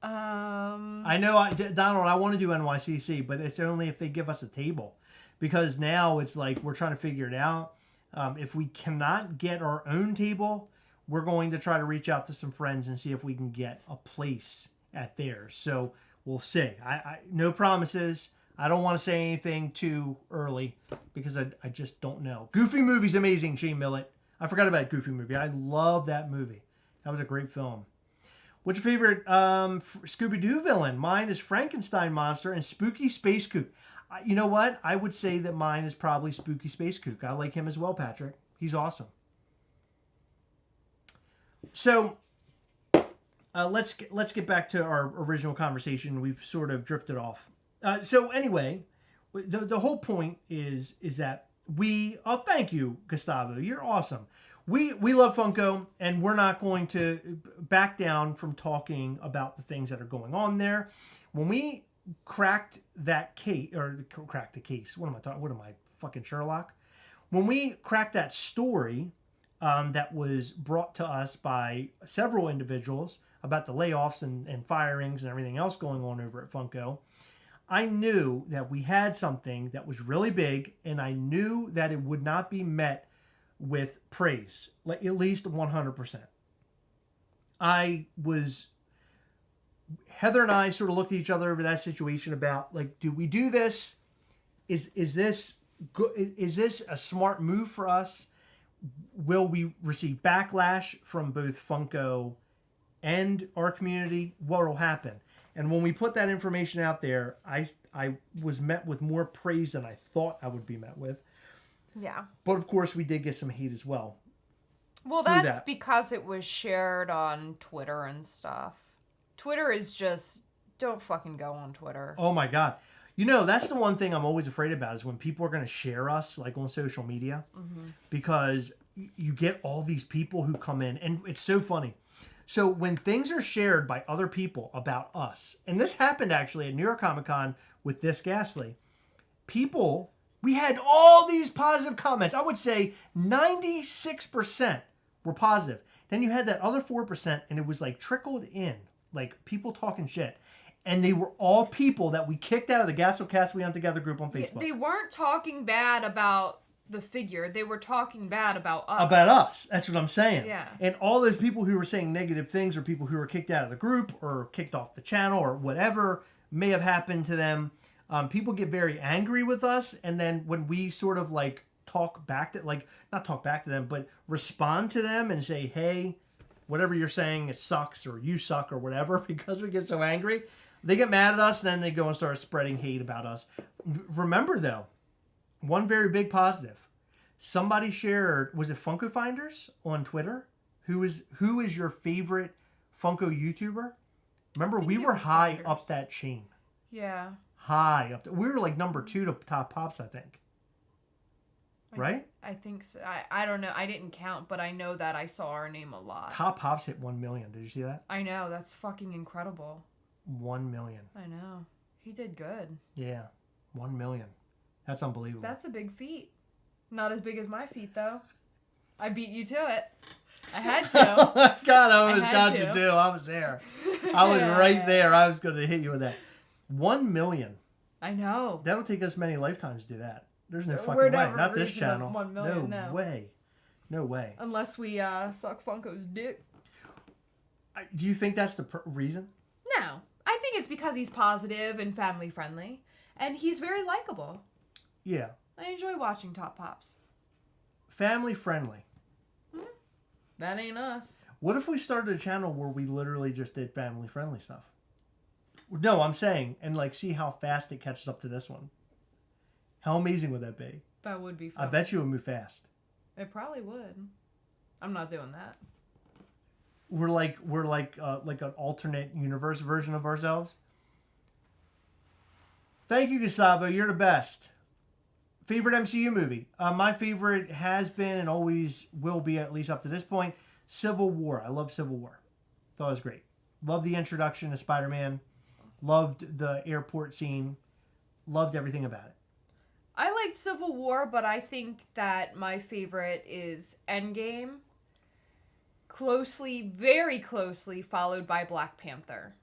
I know, Donald, I want to do NYCC, but it's only if they give us a table. Because now it's like we're trying to figure it out. If we cannot get our own table, we're going to try to reach out to some friends and see if we can get a place at theirs. So we'll see. I no promises. I don't want to say anything too early because I just don't know. Goofy Movie's amazing, Shane Millett. I forgot about Goofy Movie. I love that movie. That was a great film. What's your favorite Scooby-Doo villain? Mine is Frankenstein Monster and Spooky Space Kook. You know what? I would say that mine is probably Spooky Space Kook. I like him as well, Patrick. He's awesome. So let's get back to our original conversation. We've sort of drifted off. So anyway, the whole point is that thank you, Gustavo. You're awesome. We love Funko, and we're not going to back down from talking about the things that are going on there. When we cracked that case, or cracked the case, what am I talking? What am I, fucking Sherlock? When we cracked that story that was brought to us by several individuals about the layoffs and firings and everything else going on over at Funko, I knew that we had something that was really big, and I knew that it would not be met with praise, like at least 100%. Heather and I sort of looked at each other over that situation about, like, do we do this? Is this good? Is this a smart move for us? Will we receive backlash from both Funko and our community? What will happen? And when we put that information out there, I was met with more praise than I thought I would be met with. Yeah. But of course, we did get some hate as well. Well, that's because it was shared on Twitter and stuff. Twitter is just, don't fucking go on Twitter. Oh my God. You know, that's the one thing I'm always afraid about is when people are going to share us, like on social media, because you get all these people who come in, and it's so funny. So when things are shared by other people about us, and this happened actually at New York Comic Con with this Ghastly, we had all these positive comments. I would say 96% were positive. Then you had that other 4%, and it was like trickled in, like people talking shit. And they were all people that we kicked out of the Gastlecast We Hunt Together group on Facebook. They weren't talking bad about the figure. They were talking bad about us. About us. That's what I'm saying. Yeah. And all those people who were saying negative things are people who were kicked out of the group or kicked off the channel or whatever may have happened to them. People get very angry with us. And then when we sort of like talk back to, like, not talk back to them, but respond to them and say, hey, whatever you're saying, it sucks or you suck or whatever, because we get so angry, they get mad at us and then they go and start spreading hate about us. Remember though, one very big positive. Somebody shared, was it Funko Finders on Twitter? Who is your favorite Funko YouTuber? Remember, we were high up that chain. Yeah. High up. We were like number 2 to Top Pops, I think. Right? I think so. I don't know. I didn't count, but I know that I saw our name a lot. Top Pops hit 1 million. Did you see that? I know. That's fucking incredible. 1 million. I know. He did good. Yeah. 1 million. That's unbelievable. That's a big feat. Not as big as my feet, though. I beat you to it. I had to. Oh my God, I almost got you too. I was there. I was right there. I was going to hit you with that. 1 million. I know. That'll take us many lifetimes to do that. There's no fucking We're way. never Not this reaching channel. 1 million, no no. way. No way. Unless we suck Funko's dick. Do you think that's the reason? No. I think it's because he's positive and family friendly. And he's very likable. Yeah. I enjoy watching Top Pops. Family friendly. That ain't us. What if we started a channel where we literally just did family friendly stuff? No, I'm saying, and like see how fast it catches up to this one. How amazing would that be? That would be fun. I bet you it would move fast. It probably would. I'm not doing that. We're like an alternate universe version of ourselves. Thank you, Gustavo. You're the best. Favorite MCU movie? My favorite has been and always will be, at least up to this point, Civil War. I love Civil War. Thought it was great. Loved the introduction to Spider-Man. Loved the airport scene. Loved everything about it. I liked Civil War, but I think that my favorite is Endgame. Very closely followed by Black Panther.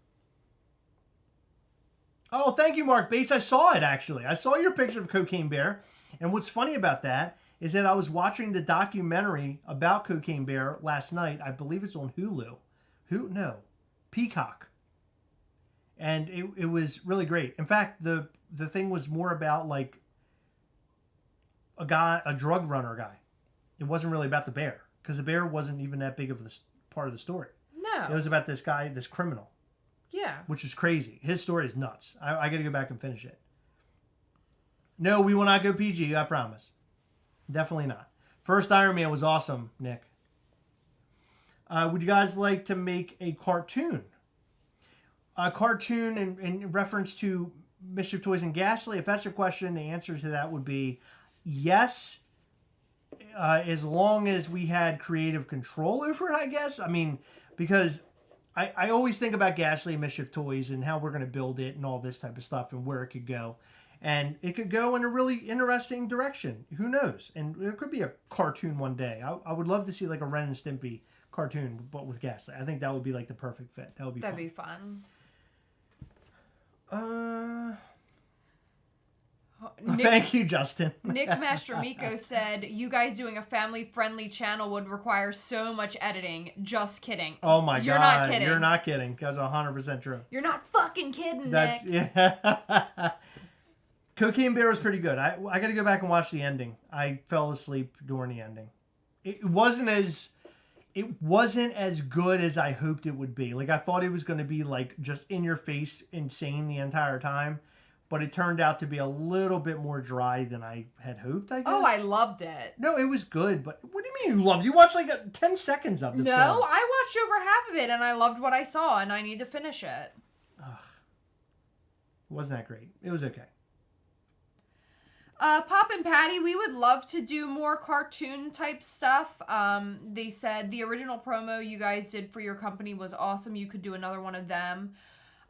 Oh, thank you, Mark Bates. I saw it, actually. I saw your picture of Cocaine Bear. And what's funny about that is that I was watching the documentary about Cocaine Bear last night. I believe it's on Hulu. No, Peacock. And it was really great. In fact, the thing was more about like a drug runner guy. It wasn't really about the bear, because the bear wasn't even that big of a part of the story. No. It was about this guy, this criminal. Yeah. Which is crazy. His story is nuts. I got to go back and finish it. No, we will not go PG, I promise. Definitely not. First Iron Man was awesome, Nick. Would you guys like to make a cartoon? A cartoon in reference to Mischief Toys and Ghastly? If that's your question, the answer to that would be yes, as long as we had creative control over it, I guess. I mean, because I always think about Ghastly and Mischief Toys and how we're going to build it and all this type of stuff and where it could go. And it could go in a really interesting direction. Who knows? And there could be a cartoon one day. I would love to see like a Ren and Stimpy cartoon, but with Ghastly. I think that would be like the perfect fit. That would be That'd fun. be fun. Thank you, Justin. Nick Mastromiko said, you guys doing a family-friendly channel would require so much editing. Just kidding. Oh my God. You're not kidding. You're not kidding. That's 100% true. You're not fucking kidding, That's, Nick. Yeah. Cocaine Bear was pretty good. I got to go back and watch the ending. I fell asleep during the ending. It wasn't as it wasn't as good as I hoped it would be. Like, I thought it was going to be like just in your face insane the entire time, but it turned out to be a little bit more dry than I had hoped, I guess. Oh, I loved it. No, it was good, but what do you mean you loved? You watched like 10 seconds of the No, film. I watched over half of it and I loved what I saw and I need to finish it. Ugh. It wasn't that great. It was okay. Pop and Patty, we would love to do more cartoon type stuff. They said the original promo you guys did for your company was awesome. You could do another one of them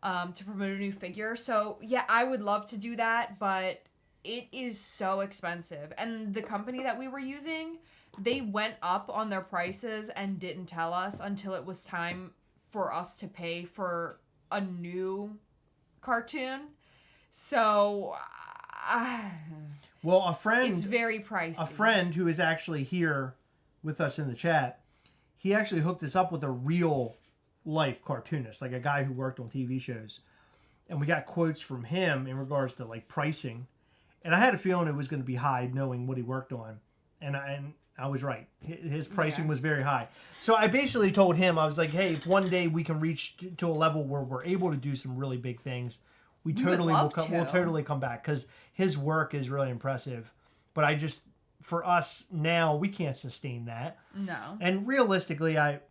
to promote a new figure. So yeah, I would love to do that, but it is so expensive. And the company that we were using, they went up on their prices and didn't tell us until it was time for us to pay for a new cartoon. So... well, a friend... It's very pricey. A friend who is actually here with us in the chat, he actually hooked us up with a real life cartoonist, like a guy who worked on TV shows. And we got quotes from him in regards to like pricing. And I had a feeling it was going to be high knowing what he worked on. And I was right. His pricing was very high. So I basically told him, I was like, hey, if one day we can reach to a level where we're able to do some really big things, we'll totally come back, because his work is really impressive. But I just, for us now, we can't sustain that. No. And realistically, up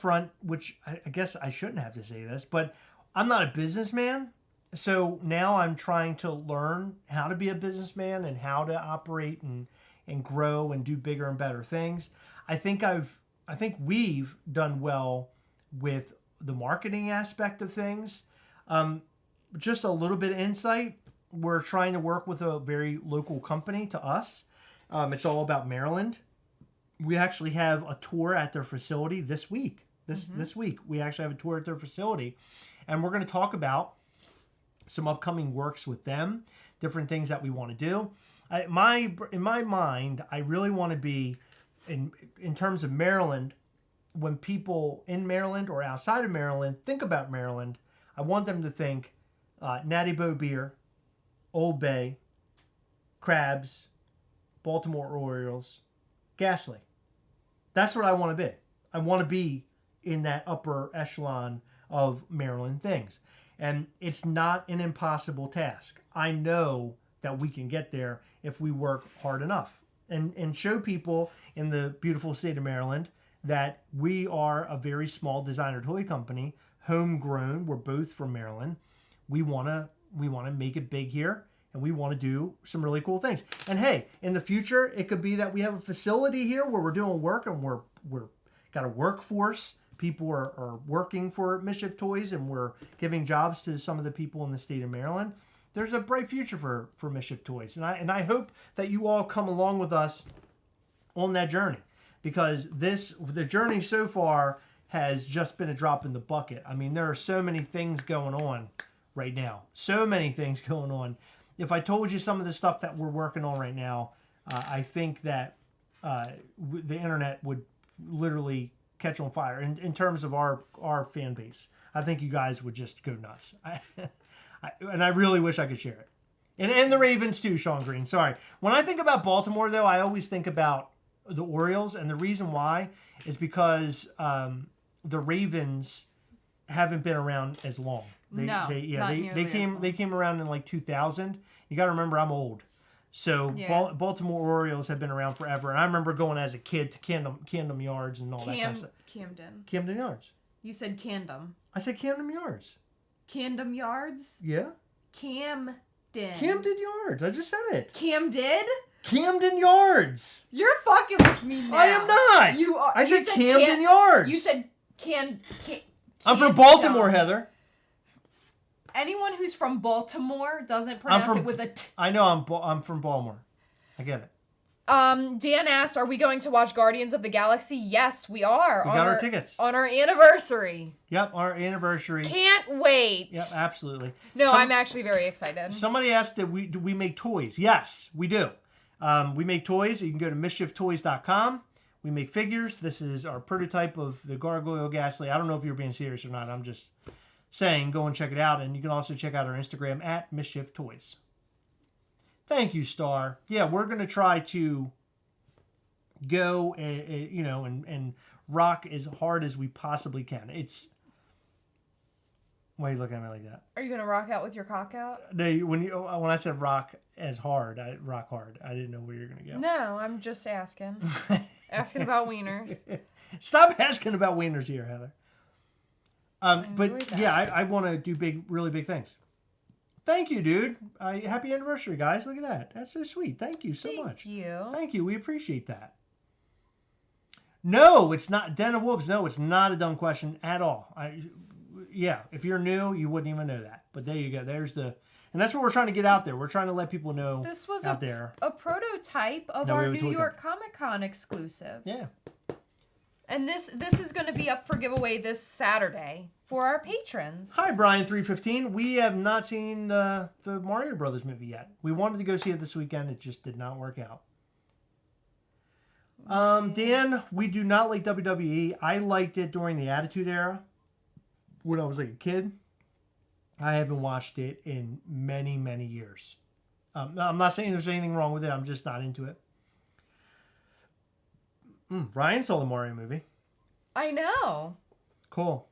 front, which I guess I shouldn't have to say this, but I'm not a businessman. So now I'm trying to learn how to be a businessman and how to operate and grow and do bigger and better things. I think we've done well with the marketing aspect of things. Just a little bit of insight. We're trying to work with a very local company to us. It's all about Maryland. We actually have a tour at their facility this week. This week, we actually have a tour at their facility, and we're going to talk about some upcoming works with them, different things that we want to do. In my mind, I really want to be, in terms of Maryland, when people in Maryland or outside of Maryland think about Maryland, I want them to think Natty Boh Beer, Old Bay, Crabs, Baltimore Orioles, Gastlecast. That's what I want to be. I want to be in that upper echelon of Maryland things. And it's not an impossible task. I know that we can get there if we work hard enough and show people in the beautiful state of Maryland that we are a very small designer toy company, homegrown. We're both from Maryland. We want to make it big here, and we want to do some really cool things. And hey, in the future, it could be that we have a facility here where we're doing work, and we're got a workforce. People are working for Mischief Toys, and we're giving jobs to some of the people in the state of Maryland. There's a bright future for Mischief Toys, and I hope that you all come along with us on that journey. Because the journey so far has just been a drop in the bucket. I mean, there are so many things going on right now. So many things going on. If I told you some of the stuff that we're working on right now, I think that the internet would literally catch on fire in terms of our fan base. I think you guys would just go nuts. And I really wish I could share it. And the Ravens too, Sean Green. Sorry. When I think about Baltimore, though, I always think about the Orioles, and the reason why is because the Ravens haven't been around as long. They came around in like 2000. You got to remember, I'm old, so yeah. Baltimore Orioles have been around forever. And I remember going as a kid to Camden Yards and all that kind of stuff. Camden Yards. You said Camden. I said Camden Yards. Camden Yards. Yeah. Camden Yards. I just said it. Camden Yards. You're fucking with me now. I am not. You are. I said Camden Yards. You said I'm from Baltimore, Heather. Anyone who's from Baltimore doesn't pronounce it with a T. I know I'm from Baltimore. I get it. Dan asked, are we going to watch Guardians of the Galaxy? Yes, we are. We got our tickets. On our anniversary. Yep, our anniversary. Can't wait. Yep, absolutely. No, I'm actually very excited. Somebody asked, do we make toys? Yes, we do. We make toys. You can go to mischieftoys.com. We make figures. This is our prototype of the Gargoyle Ghastly. I don't know if you're being serious or not. I'm just saying, go and check it out. And you can also check out our Instagram at Mischief Toys. Thank you, Star. Yeah, we're going to try to go, and rock as hard as we possibly can. Why are you looking at me like that? Are you gonna rock out with your cock out? No, when I said rock as hard, rock hard. I didn't know where you're gonna go. No, I'm just asking. Asking about wieners. Stop asking about wieners here, Heather. But that. yeah, I want to do really big things. Thank you, dude. Happy anniversary, guys. Look at that. That's so sweet. Thank you so much. Thank you. Thank you. We appreciate that. No, it's not. Den of Wolves. No, it's not a dumb question at all. Yeah, if you're new, you wouldn't even know that. But there you go. And that's what we're trying to get out there. We're trying to let people know this was out there. A prototype of our New York Comic Con exclusive. Yeah. And this is going to be up for giveaway this Saturday for our patrons. Hi, Brian315. We have not seen the Mario Brothers movie yet. We wanted to go see it this weekend. It just did not work out. Dan, we do not like WWE. I liked it during the Attitude Era when I was like a kid. I haven't watched it in many, many years. I'm not saying there's anything wrong with it. I'm just not into it. Ryan saw the Mario movie. I know. Cool.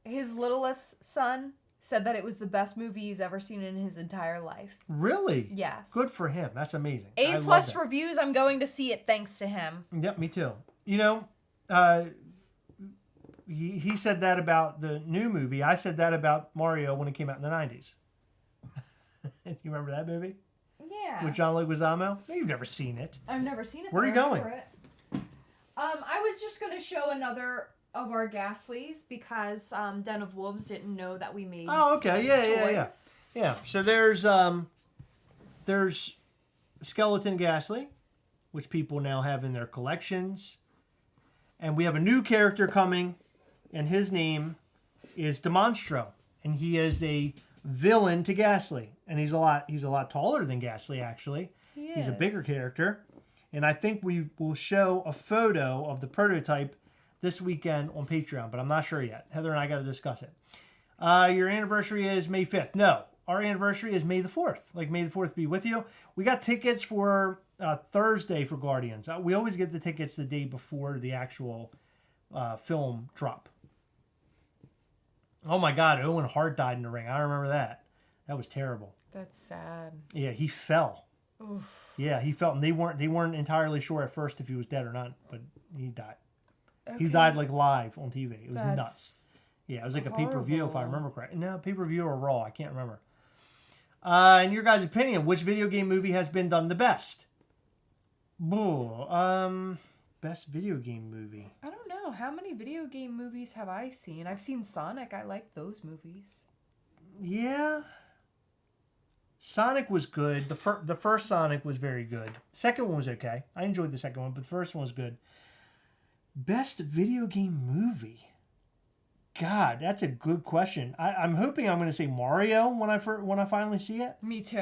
His littlest son said that it was the best movie he's ever seen in his entire life. Really? Yes. Good for him. That's amazing. A+ reviews. I'm going to see it thanks to him. Yep, me too. He said that about the new movie. I said that about Mario when it came out in the 90s. You remember that movie? Yeah. With John Leguizamo? No, you've never seen it. I've never seen it. Where are you going? I was just going to show another of our Ghastlies because Den of Wolves didn't know that we made. Oh, okay. Yeah. Yeah, so there's Skeleton Ghastly, which people now have in their collections. And we have a new character coming, and his name is Demonstro. And he is a villain to Ghastly. And he's a lot taller than Ghastly, actually. He's a bigger character. And I think we will show a photo of the prototype this weekend on Patreon, but I'm not sure yet. Heather and I got to discuss it. Your anniversary is May 5th. No, our anniversary is May the 4th. Like, May the 4th be with you. We got tickets for Thursday for Guardians. We always get the tickets the day before the actual film drop. Oh my God, Owen Hart died in the ring. I remember that. That was terrible. That's sad. Yeah, he fell. Oof. Yeah, he fell, and they weren't entirely sure at first if he was dead or not, but he died. Okay. He died like live on TV. It was That's nuts. Yeah, it was like a horrible. pay-per-view if I remember correctly. No, pay-per-view or Raw, I can't remember. In your guys' opinion, which video game movie has been done the best? Best video game movie. I don't know. How many video game movies have I seen? I've seen Sonic. I like those movies. Yeah. Sonic was good. The first Sonic was very good. Second one was okay. I enjoyed the second one, but the first one was good. Best video game movie. God, that's a good question. I'm hoping I'm going to say Mario when I finally see it. Me too.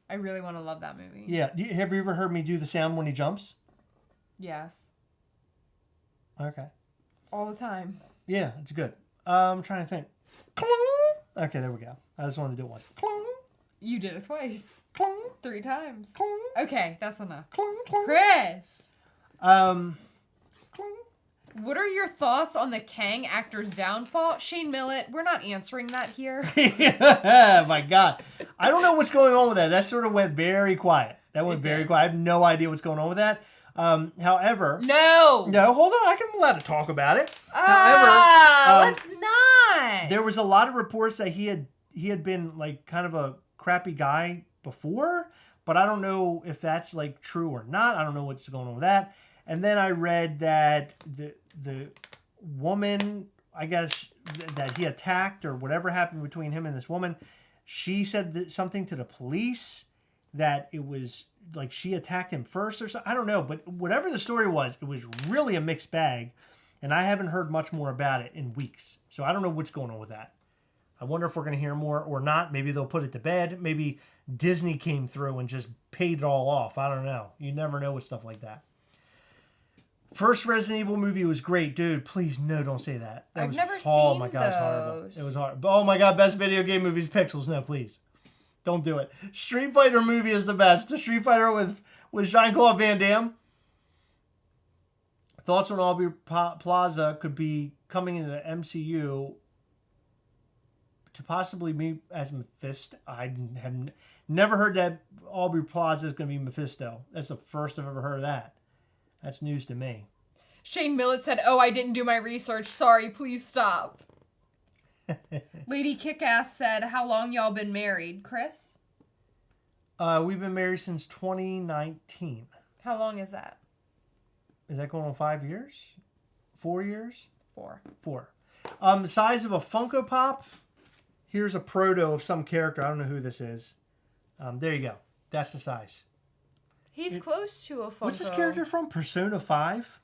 I really want to love that movie. Yeah. Have you ever heard me do the sound when he jumps? Yes. Okay. All the time. Yeah, it's good. I'm trying to think. Okay, there we go. I just wanted to do it once. You did it twice. 3 times. Clong. Okay, that's enough. Clong, clong. Chris! Clong. What are your thoughts on the Kang actor's downfall? Shane Millett, we're not answering that here. My God. I don't know what's going on with that. That sort of went very quiet. That went very quiet. I have no idea what's going on with that. However... No, hold on. I can let it talk about it. let's not. There was a lot of reports that he had been like kind of a crappy guy before, but I don't know if that's like true or not. I don't know what's going on with that. And then I read that the woman, I guess, that he attacked or whatever happened between him and this woman, she said something to the police that it was like she attacked him first or something. I don't know, but whatever the story was, it was really a mixed bag, and I haven't heard much more about it in weeks. So I don't know what's going on with that. I wonder if we're going to hear more or not. Maybe they'll put it to bed. Maybe Disney came through and just paid it all off. I don't know. You never know with stuff like that. First Resident Evil movie was great, dude. Please, no, don't say that. I've never Oh seen my God, it's horrible. those. It was hard. Oh my God, best video game movies, Pixels. No, please, don't do it. Street Fighter movie is the best. The Street Fighter with Jean-Claude Van Damme. Thoughts on Aubrey Plaza could be coming into the MCU to possibly me as Mephisto. I have never heard that Aubrey Plaza is going to be Mephisto. That's the first I've ever heard of that. That's news to me. Shane Millett said, "Oh, I didn't do my research. Sorry, please stop." Lady Kickass said, "How long y'all been married, Chris?" We've been married since 2019. How long is that? Is that going on 5 years? 4 years? 4. 4. The size of a Funko Pop. Here's a Proto of some character. I don't know who this is. There you go. That's the size. He's close to a Funko. What's this character from? Persona 5?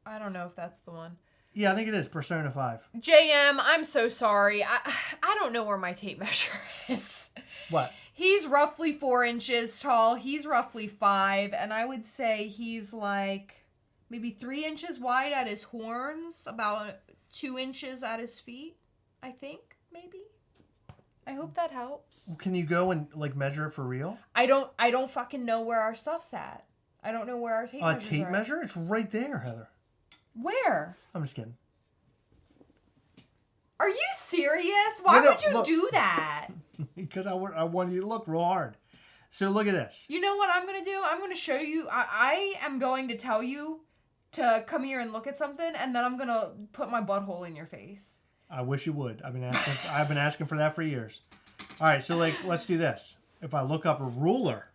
I don't know if that's the one. Yeah, I think it is Persona 5. JM, I'm so sorry. I don't know where my tape measure is. What? He's roughly 4 inches tall. He's roughly 5. And I would say he's like maybe 3 inches wide at his horns. About 2 inches at his feet, I think, maybe. I hope that helps. Can you go and like measure it for real? I don't fucking know where our stuff's at. I don't know where our tape measures Tape are. measure? It's right there, Heather. Where? I'm just kidding. Are you serious? Why No, would you look. do that? Because I want you to look real hard. So look at this. You know what I'm going to do? I'm going to show you. I am going to tell you to come here and look at something, and then I'm going to put my butthole in your face. I wish you would. I've been asking for that for years. All right, so like let's do this. If I look up a ruler,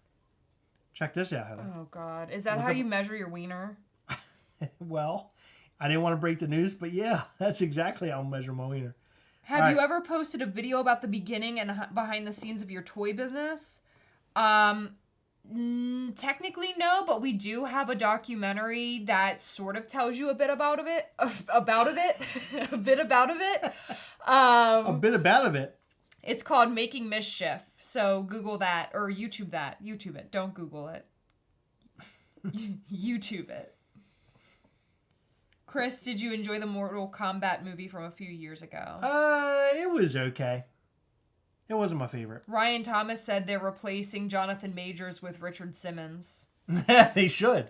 check this out, Heather. Oh God, is that Look how up- you measure your wiener? Well, I didn't want to break the news, but yeah, that's exactly how I measure my wiener. Have All you right. ever posted a video about the beginning and behind the scenes of your toy business? Technically no, but we do have a documentary that sort of tells you a bit about it. A bit about it. A bit about it. It's called Making Mischief. So Google that or YouTube that. YouTube it. Don't Google it. YouTube it. Chris, did you enjoy the Mortal Kombat movie from a few years ago? It was okay. It wasn't my favorite. Ryan Thomas said they're replacing Jonathan Majors with Richard Simmons. They should.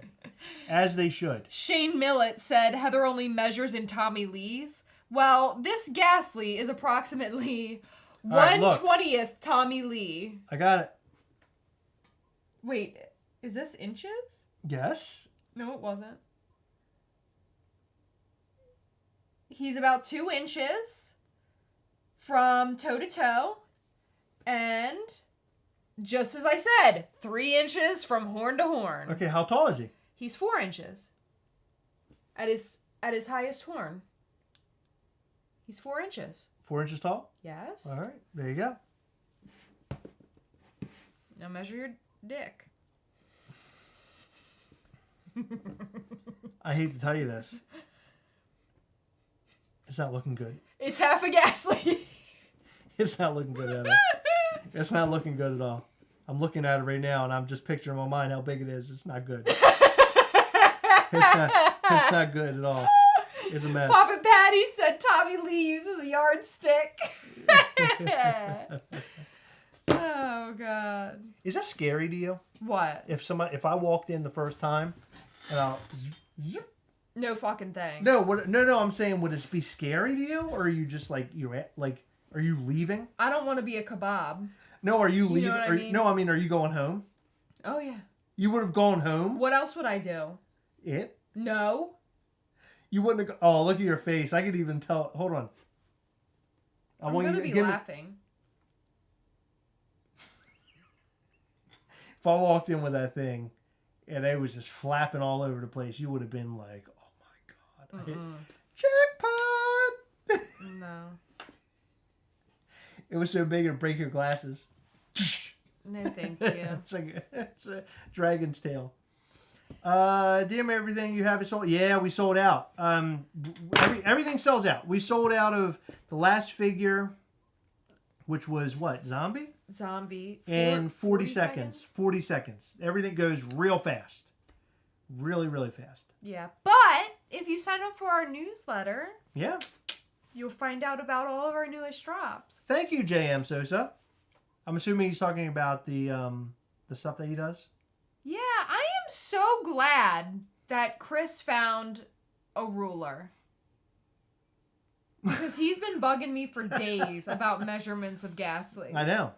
As they should. Shane Millett said Heather only measures in Tommy Lee's. Well, this Ghastly is approximately All right, look. 1/20th Tommy Lee. I got it. Wait, is this inches? Yes. No, it wasn't. He's about 2 inches from toe to toe. And just as I said, 3 inches from horn to horn. Okay, how tall is he? He's 4 inches. At his highest horn. He's 4 inches. 4 inches tall? Yes. All right, there you go. Now measure your dick. I hate to tell you this. It's not looking good. It's half a Ghastly. It's not looking good, Heather. It's not looking good at all. I'm looking at it right now, and I'm just picturing in my mind how big it is. It's not good. It's not good at all. It's a mess. Papa Patty said Tommy Lee uses a yardstick. Oh God. Is that scary to you? What? If I walked in the first time, and I'll zip. No fucking thing. No, I'm saying, would it be scary to you, or are you just like are you leaving? I don't want to be a kebab. No, are you leaving? know what I mean? No, I mean, are you going home? Oh yeah. You would have gone home. What else would I do? It? No. You wouldn't have. Oh, look at your face. I could even tell. Hold on. I'm gonna be laughing. If I walked in with that thing, and it was just flapping all over the place, you would have been like, "Oh my God, I hit jackpot!" No. It was so big it'd break your glasses. No, thank you. It's a dragon's tail. Damn, everything you have is sold. Yeah, we sold out. Everything sells out. We sold out of the last figure, which was what? Zombie? Zombie. In 40 seconds. 40 seconds. Everything goes real fast. Really, really fast. Yeah. But if you sign up for our newsletter, Yeah. you'll find out about all of our newest drops. Thank you, J.M. Sosa. I'm assuming he's talking about the stuff that he does. Yeah, I am so glad that Chris found a ruler. Because he's been bugging me for days about measurements of Ghastly. I know.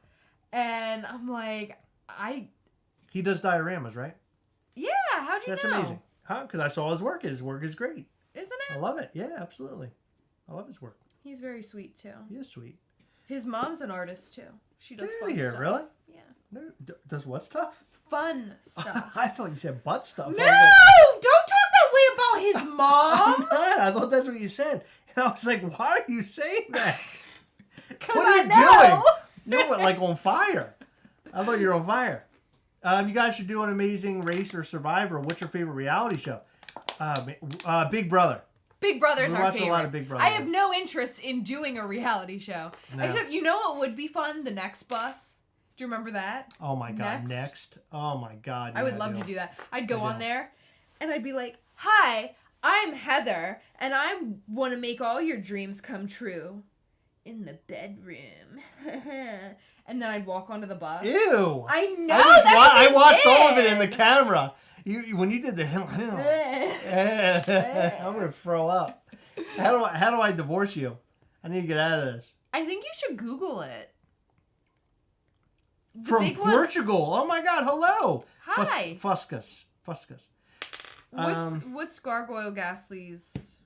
And I'm like, He does dioramas, right? Yeah, how'd you know? That's amazing. Huh? Because I saw his work. His work is great. Isn't it? I love it. Yeah, absolutely. I love his work. He's very sweet, too. He is sweet. His mom's an artist, too. She does Get fun out of here, stuff. really? Yeah. No, does what stuff? Fun stuff. I thought you said butt stuff. No! Don't talk that way about his I'm mom! not. I thought that's what you said. And I was like, why are you saying that? Because What are you doing? You were like on fire. I thought you were on fire. You guys should do an Amazing Race or Survivor. What's your favorite reality show? Big Brother. Big Brother's We're our watching favorite. a lot of Big Brother. I have no interest in doing a reality show. No. Except, you know what would be fun? The Next Bus. Do you remember that? Oh my God, next. Oh my God. I would love to do that. I'd go on there and I'd be like, "Hi, I'm Heather, and I want to make all your dreams come true in the bedroom." And then I'd walk onto the bus. Ew. I know. I watched all of it in the camera. When you did the I'm gonna throw up. How do I divorce you? I need to get out of this. I think you should Google it. The From big one- Portugal. Oh my God. Hello. Hi. Fuscus. What's Gargoyle Ghastly's?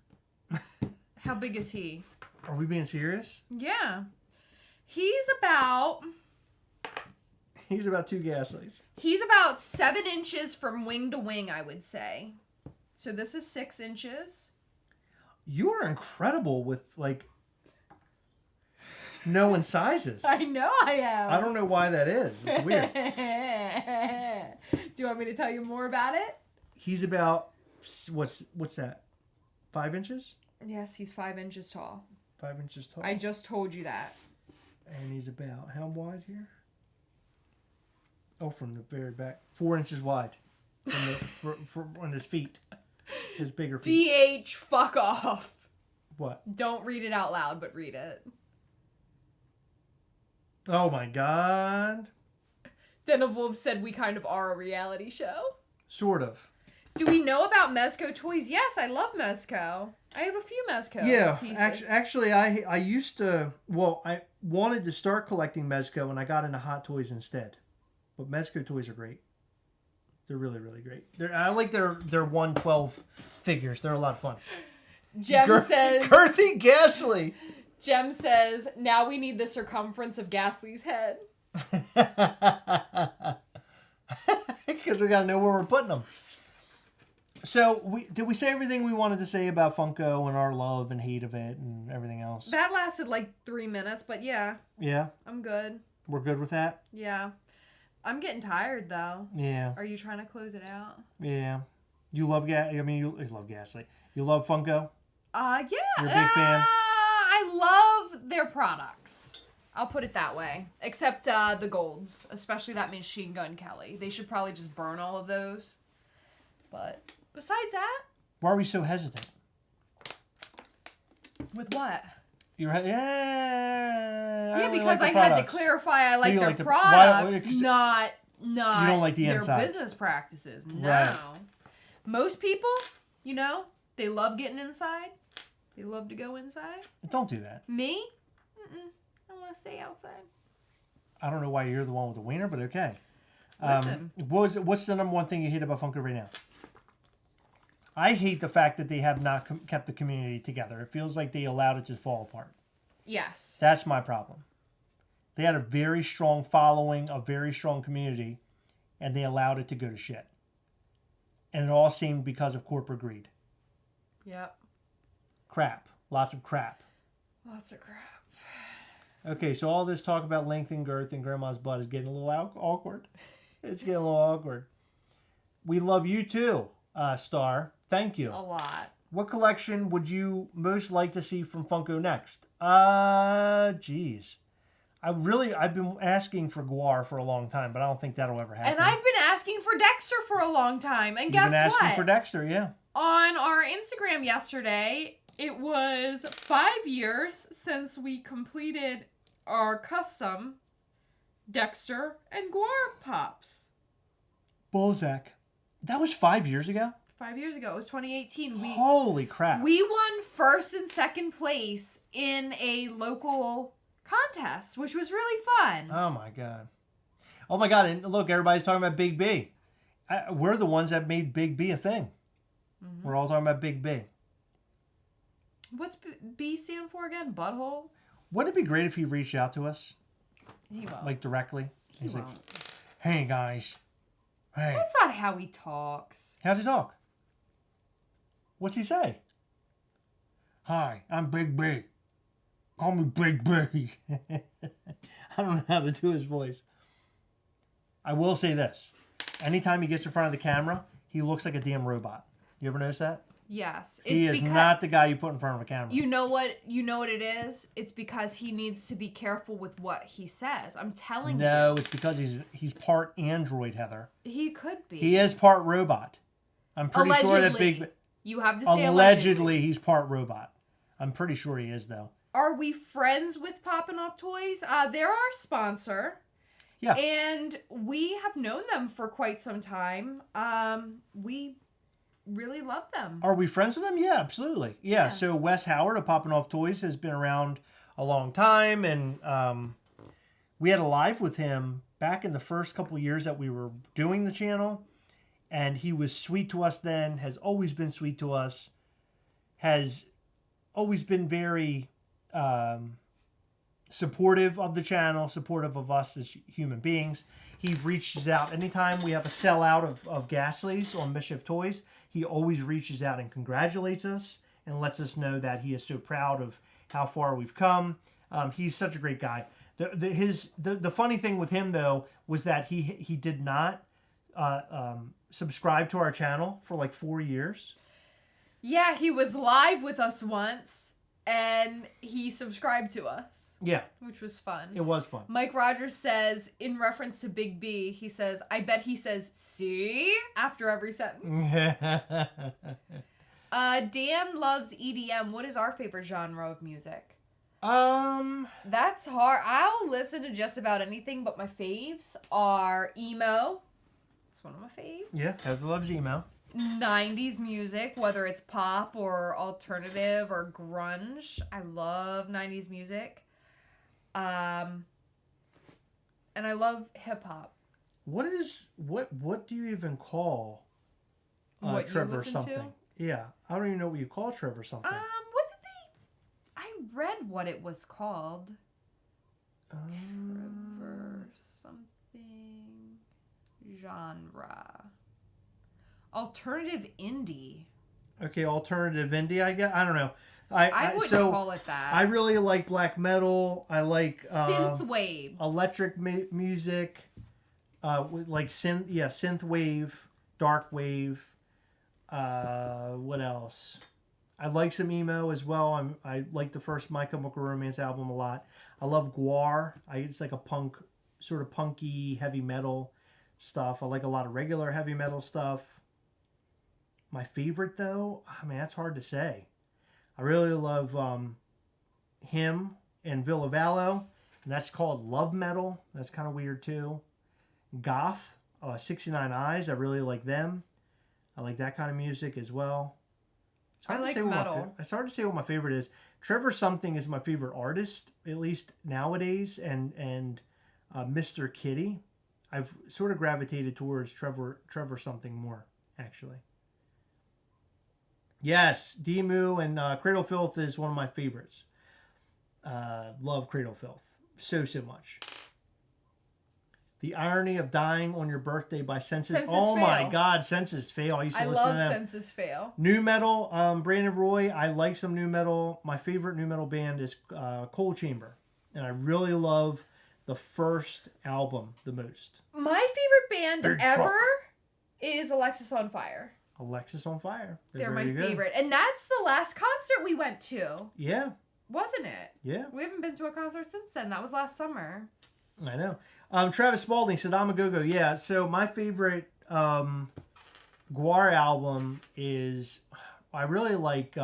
How big is he? Are we being serious? Yeah. He's about 2 Ghastlies. He's about 7 inches from wing to wing, I would say. So this is 6 inches. You are incredible with knowing sizes. I know I am. I don't know why that is. It's weird. Do you want me to tell you more about it? He's about what's that? 5 inches? Yes, he's 5 inches tall. 5 inches tall. I just told you that. And he's about how wide here? Oh, from the very back, 4 inches wide, from on his feet, his bigger feet. DH, fuck off. What? Don't read it out loud, but read it. Oh my God. Then Wolf said we kind of are a reality show. Sort of. Do we know about Mezco toys? Yes, I love Mezco. I have a few Mezco pieces. Actually, I used to. Well, I wanted to start collecting Mezco, and I got into Hot Toys instead. But Mezco toys are great. They're really, really great. I like their 112 figures. They're a lot of fun. Jem says... Girthy Ghastly! Jem says, now we need the circumference of Ghastly's head. Because we got to know where we're putting them. So, did we say everything we wanted to say about Funko and our love and hate of it and everything else? That lasted like 3 minutes, but yeah. Yeah? I'm good. We're good with that? Yeah. I'm getting tired, though. Yeah. Are you trying to close it out? Yeah. You love you love Ghastly. You love Funko? Yeah. You're a big fan? I love their products. I'll put it that way. Except the golds. Especially that Machine Gun Kelly. They should probably just burn all of those. But besides that... Why are we so hesitant? With what? Yeah, because I had to clarify I like their products, not you don't like the their inside. business practices. No. Right. Most people, they love getting inside. They love to go inside. Don't do that. Me? I want to stay outside. I don't know why you're the one with the wiener, but okay. Listen. What's the number one thing you hate about Funko right now? I hate the fact that they have not kept the community together. It feels like they allowed it to fall apart. Yes. That's my problem. They had a very strong following, a very strong community, and they allowed it to go to shit. And it all seemed because of corporate greed. Yep. Crap. Lots of crap. Lots of crap. Okay, so all this talk about length and girth and grandma's butt is getting a little awkward. It's getting a little awkward. We love you too, Star. Thank you. A lot. What collection would you most like to see from Funko next? Geez. I've been asking for Guar for a long time, but I don't think that'll ever happen. And I've been asking for Dexter for a long time. And You've guess been asking what? for Dexter, yeah. On our Instagram yesterday, it was 5 years since we completed our custom Dexter and Guar Pops. Bullsack. That was 5 years ago? 5 years ago. It was 2018. Holy crap. We won first and second place in a local contest, which was really fun. Oh my god. Oh my god, and look, everybody's talking about Big B. We're the ones that made Big B a thing. Mm-hmm. We're all talking about Big B. What's B stand for again? Butthole? Wouldn't it be great if he reached out to us? He won't. Like directly? He's like, hey guys. Hey. That's not how he talks. How's he talk? What's he say? Hi, I'm Big B. Call me Big B. I don't know how to do his voice. I will say this. Anytime he gets in front of the camera, he looks like a damn robot. You ever notice that? Yes. He is not the guy you put in front of a camera. You know what it is? It's because he needs to be careful with what he says. I'm telling you. No, it's because he's part android, Heather. He could be. He is part robot. I'm pretty sure that Big... You have to say allegedly he's part robot. I'm pretty sure he is, though. Are we friends with Poppin' Off Toys? They're our sponsor. Yeah. And we have known them for quite some time. We really love them. Are we friends with them? Yeah, absolutely. Yeah. So Wes Howard of Poppin' Off Toys has been around a long time, and we had a live with him back in the first couple years that we were doing the channel, and he was sweet to us then, has always been sweet to us, has always been very supportive of the channel, supportive of us as human beings. He reaches out anytime we have a sellout of Gastleys on Mischief Toys. He always reaches out and congratulates us and lets us know that he is so proud of how far we've come. He's such a great guy. The funny thing with him though was that he did not subscribe to our channel for like 4 years. Yeah, he was live with us once and he subscribed to us. Yeah. Which was fun. It was fun. Mike Rogers says, in reference to Big B, he says, I bet he says, see? After every sentence. Dan loves EDM. What is our favorite genre of music? That's hard. I'll listen to just about anything, but my faves are emo. It's one of my faves. Yeah, Heather loves emo. 90s music, whether it's pop or alternative or grunge. I love 90s music. And I love hip hop. What do you even call Trevor something? To? Yeah, I don't even know what you call Trevor something. What did they? I read what it was called. Trevor something genre. Alternative indie. Okay, alternative indie. I guess I don't know. I wouldn't call it that. I really like black metal. I like synthwave, electric music, like synthwave, dark wave. What else? I like some emo as well. I like the first My Chemical Romance album a lot. I love Guar. It's like a punk, sort of punky heavy metal stuff. I like a lot of regular heavy metal stuff. My favorite though, I mean that's hard to say. I really love him and Villavallo, and that's called love metal. That's kind of weird too. Goth, 69 Eyes, I really like them. I like that kind of music as well. I like metal. It's hard to say what my favorite is. Trevor Something is my favorite artist, at least nowadays, and Mr. Kitty. I've sort of gravitated towards Trevor Something more, actually. Yes, Demu and Cradle Filth is one of my favorites. Love Cradle Filth so much. The Irony of Dying on Your Birthday by Census. Oh my God, Census Fail. I used to listen to them. I love Census Fail. New metal, Brandon Roy. I like some new metal. My favorite new metal band is Coal Chamber, and I really love the first album the most. My favorite band ever is Alexis on Fire. Alexis on Fire. They're my favorite. And that's the last concert we went to. Yeah. Wasn't it? Yeah. We haven't been to a concert since then. That was last summer. I know. Travis Spalding, Saddam Go-Go. Yeah. So my favorite Guar album is, I really like,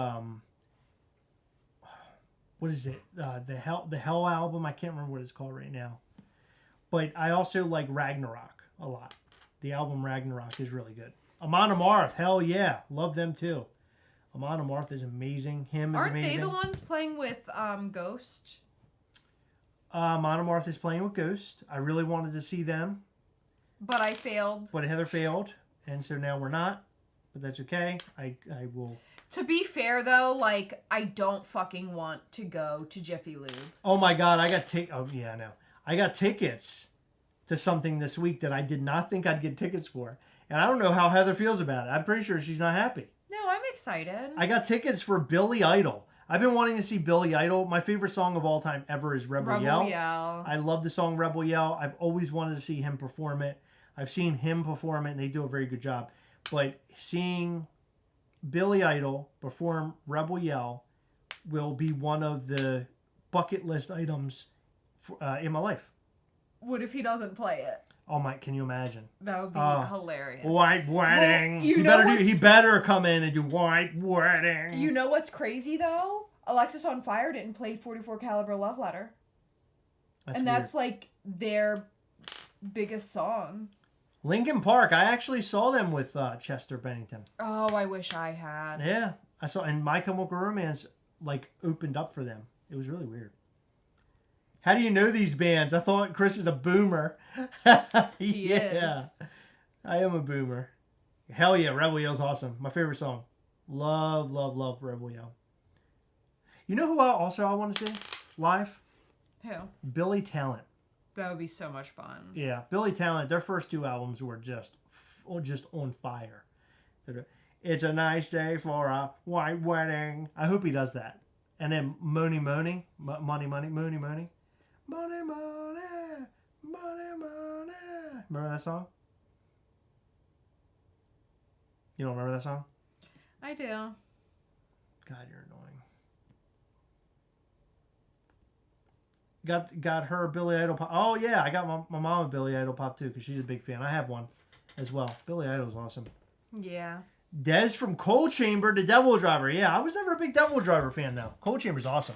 what is it? The Hell album. I can't remember what it's called right now. But I also like Ragnarok a lot. The album Ragnarok is really good. Amon Amarth, hell yeah. Love them too. Amon Amarth is amazing. Him is Aren't amazing. they the ones playing with Ghost? Amon Amarth is playing with Ghost. I really wanted to see them. But I failed. But Heather failed. And so now we're not. But that's okay. I will... To be fair, though, like, I don't fucking want to go to Jiffy Lube. Oh my God, I got Oh yeah, I know. I got tickets to something this week that I did not think I'd get tickets for. And I don't know how Heather feels about it. I'm pretty sure she's not happy. No, I'm excited. I got tickets for Billy Idol. I've been wanting to see Billy Idol. My favorite song of all time ever is Rebel Yell. I love the song Rebel Yell. I've always wanted to see him perform it. I've seen him perform it, and they do a very good job. But seeing Billy Idol perform Rebel Yell will be one of the bucket list items in my life. What if he doesn't play it? Oh my! Can you imagine? That would be hilarious. White wedding. Well, he better come in and do white wedding. You know what's crazy though? Alexis on Fire didn't play 44 Caliber Love Letter. That's like their biggest song. Linkin Park. I actually saw them with Chester Bennington. Oh, I wish I had. Yeah, I saw, and My Chemical Romance like opened up for them. It was really weird. How do you know these bands? I thought Chris is a boomer. He is. I am a boomer. Hell yeah, Rebel Yell's awesome. My favorite song. Love, love, love Rebel Yell. You know who I want to see live? Who? Billy Talent. That would be so much fun. Yeah, Billy Talent. Their first 2 albums were just on fire. It's a nice day for a white wedding. I hope he does that. And then Money, Money. Money, money, money, money. Remember that song? You don't remember that song? I do. God, you're annoying. Got her Billy Idol pop. Oh yeah, I got my mom a Billy Idol pop too because she's a big fan. I have one as well. Billy Idol's awesome. Yeah. Dez from Cold Chamber to Devil Driver. Yeah, I was never a big Devil Driver fan though. Cold Chamber's awesome.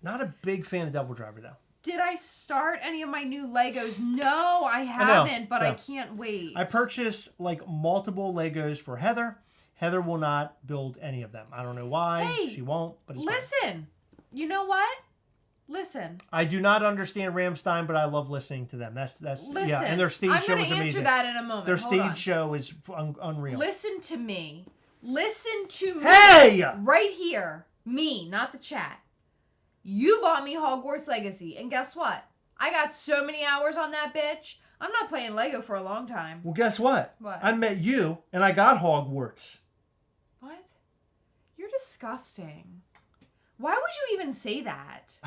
Not a big fan of Devil Driver though. Did I start any of my new Legos? No, I haven't, but I can't wait. I purchased like multiple Legos for Heather. Heather will not build any of them. I don't know why. Hey, she won't, but it's listen. fine. You know what? Listen. I do not understand Rammstein, but I love listening to them. That's listen, yeah, and their stage show is amazing. I'm going to answer that in a moment. Their stage show is unreal. Listen to me. Listen to me. Hey! Right here. Me, not the chat. You bought me Hogwarts Legacy, and guess what? I got so many hours on that bitch. I'm not playing Lego for a long time. Well, guess what? What? I met you, and I got Hogwarts. What? You're disgusting. Why would you even say that?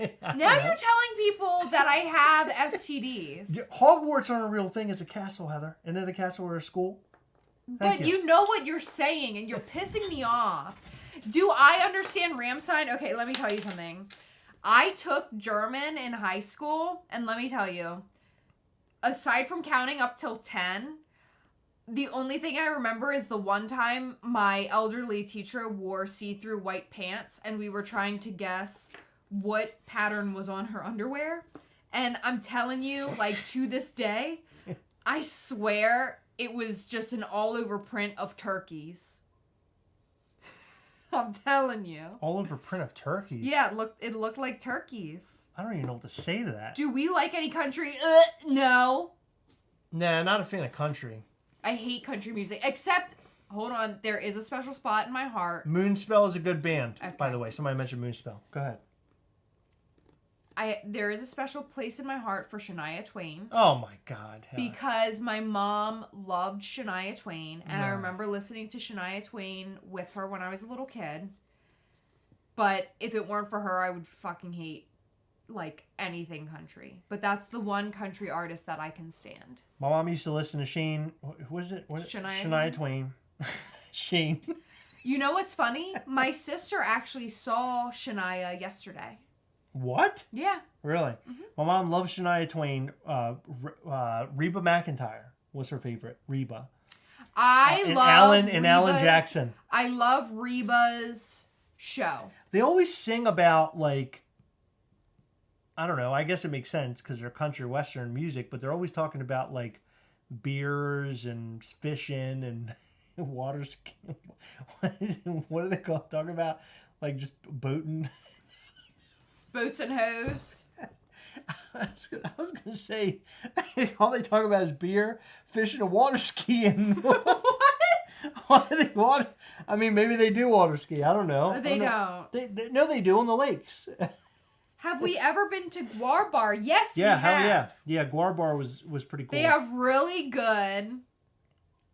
Now you're telling people that I have STDs. Hogwarts aren't a real thing. It's a castle, Heather. Isn't it a castle or a school? But you know what you're saying, and you're pissing me off. Do I understand Rammstein? Okay, let me tell you something. I took German in high school, and let me tell you, aside from counting up till 10, the only thing I remember is the one time my elderly teacher wore see-through white pants, and we were trying to guess what pattern was on her underwear. And I'm telling you, like, to this day, I swear it was just an all-over print of turkeys. I'm telling you. All over print of turkeys? Yeah, it looked like turkeys. I don't even know what to say to that. Do we like any country? No. Nah, not a fan of country. I hate country music, except, hold on, there is a special spot in my heart. Moonspell is a good band, okay. By the way. Somebody mentioned Moonspell. Go ahead. There is a special place in my heart for Shania Twain. Oh my God. Heather. Because my mom loved Shania Twain, and I remember listening to Shania Twain with her when I was a little kid. But if it weren't for her, I would fucking hate, like, anything country. But that's the one country artist that I can stand. My mom used to listen to Shane. What is it? Shania Twain. Shane. You know what's funny? My sister actually saw Shania yesterday. What? Yeah. Really? Mm-hmm. My mom loves Shania Twain. Reba McEntire was her favorite. Reba. Alan Jackson. I love Reba's show. They always sing about, like, I don't know. I guess it makes sense because they're country western music, but they're always talking about, like, beers and fishing and water skiing. What do they call talking about? Like just boating. Boats and hoes. I was gonna say all they talk about is beer, fishing, and water skiing. What? Why do they water? I mean, maybe they do water ski. I don't know. They don't. No, they do on the lakes. Have we ever been to Guar Bar? Yes, Yeah, we have. hell yeah. Yeah, Guar Bar was pretty cool. They have really good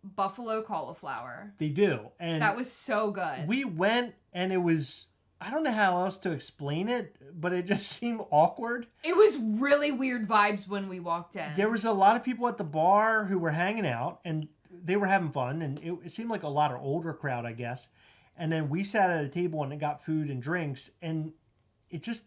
buffalo cauliflower. They do. And That was so good. we went and it was, I don't know how else to explain it, but it just seemed awkward. It was really weird vibes when we walked in. There was a lot of people at the bar who were hanging out and they were having fun, and it seemed like a lot of older crowd, I guess. And then we sat at a table and got food and drinks, and it just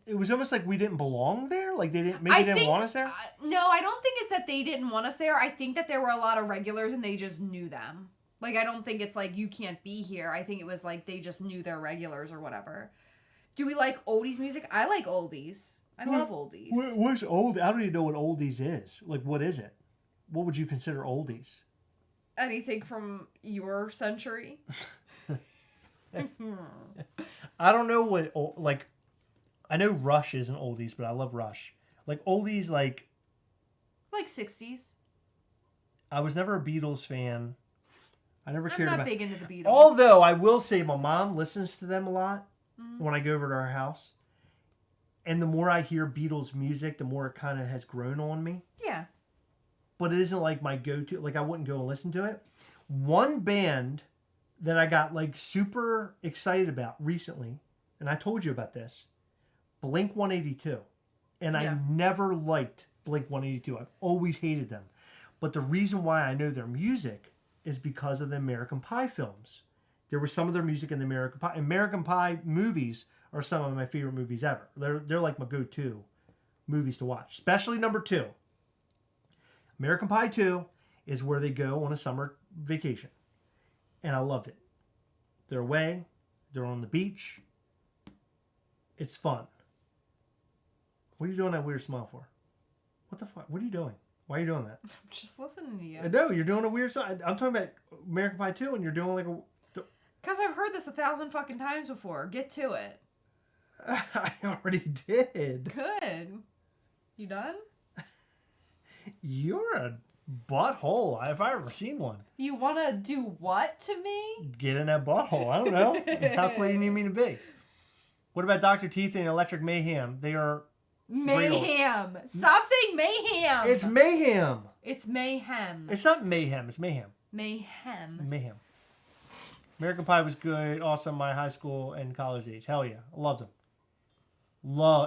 it was almost like we didn't belong there. Like they didn't want us there. No, I don't think it's that they didn't want us there. I think that there were a lot of regulars and they just knew them. Like, I don't think it's like you can't be here. I think it was like they just knew their regulars or whatever. Do we like oldies music? I like oldies. I love oldies. What's old? I don't even know what oldies is. Like, what is it? What would you consider oldies? Anything from your century? I don't know what, like, I know Rush isn't oldies, but I love Rush. Like, oldies, like 60s. I was never a Beatles fan. I never cared I'm about. not big into the Beatles. Although I will say my mom listens to them a lot when I go over to our house. And the more I hear Beatles music, the more it kind of has grown on me. Yeah. But it isn't like my go-to. Like, I wouldn't go and listen to it. One band that I got like super excited about recently, and I told you about this, Blink 182. And I never liked Blink 182. I've always hated them. But the reason why I know their music is because of the American Pie films. There was some of their music in the American Pie. American Pie movies are some of my favorite movies ever. They're like my go-to movies to watch, especially number 2. American Pie 2 is where they go on a summer vacation. And I loved it. They're away. They're on the beach. It's fun. What are you doing that weird smile for? What the fuck? What are you doing? Why are you doing that? I'm just listening to you. No, you're doing a weird smile. I'm talking about American Pie 2 and you're doing like a... Because I've heard this 1,000 fucking times before. Get to it. I already did. Good. You done? You're a butthole. If I ever seen one. You want to do what to me? Get in that butthole. I don't know. How clear you need me to be? What about Dr. Teeth and Electric Mayhem? They are... Mayhem. Stop saying mayhem. It's mayhem. It's mayhem. It's not mayhem. It's mayhem. Mayhem. Mayhem. American Pie was good. Awesome. My high school and college days. Hell yeah. I loved them.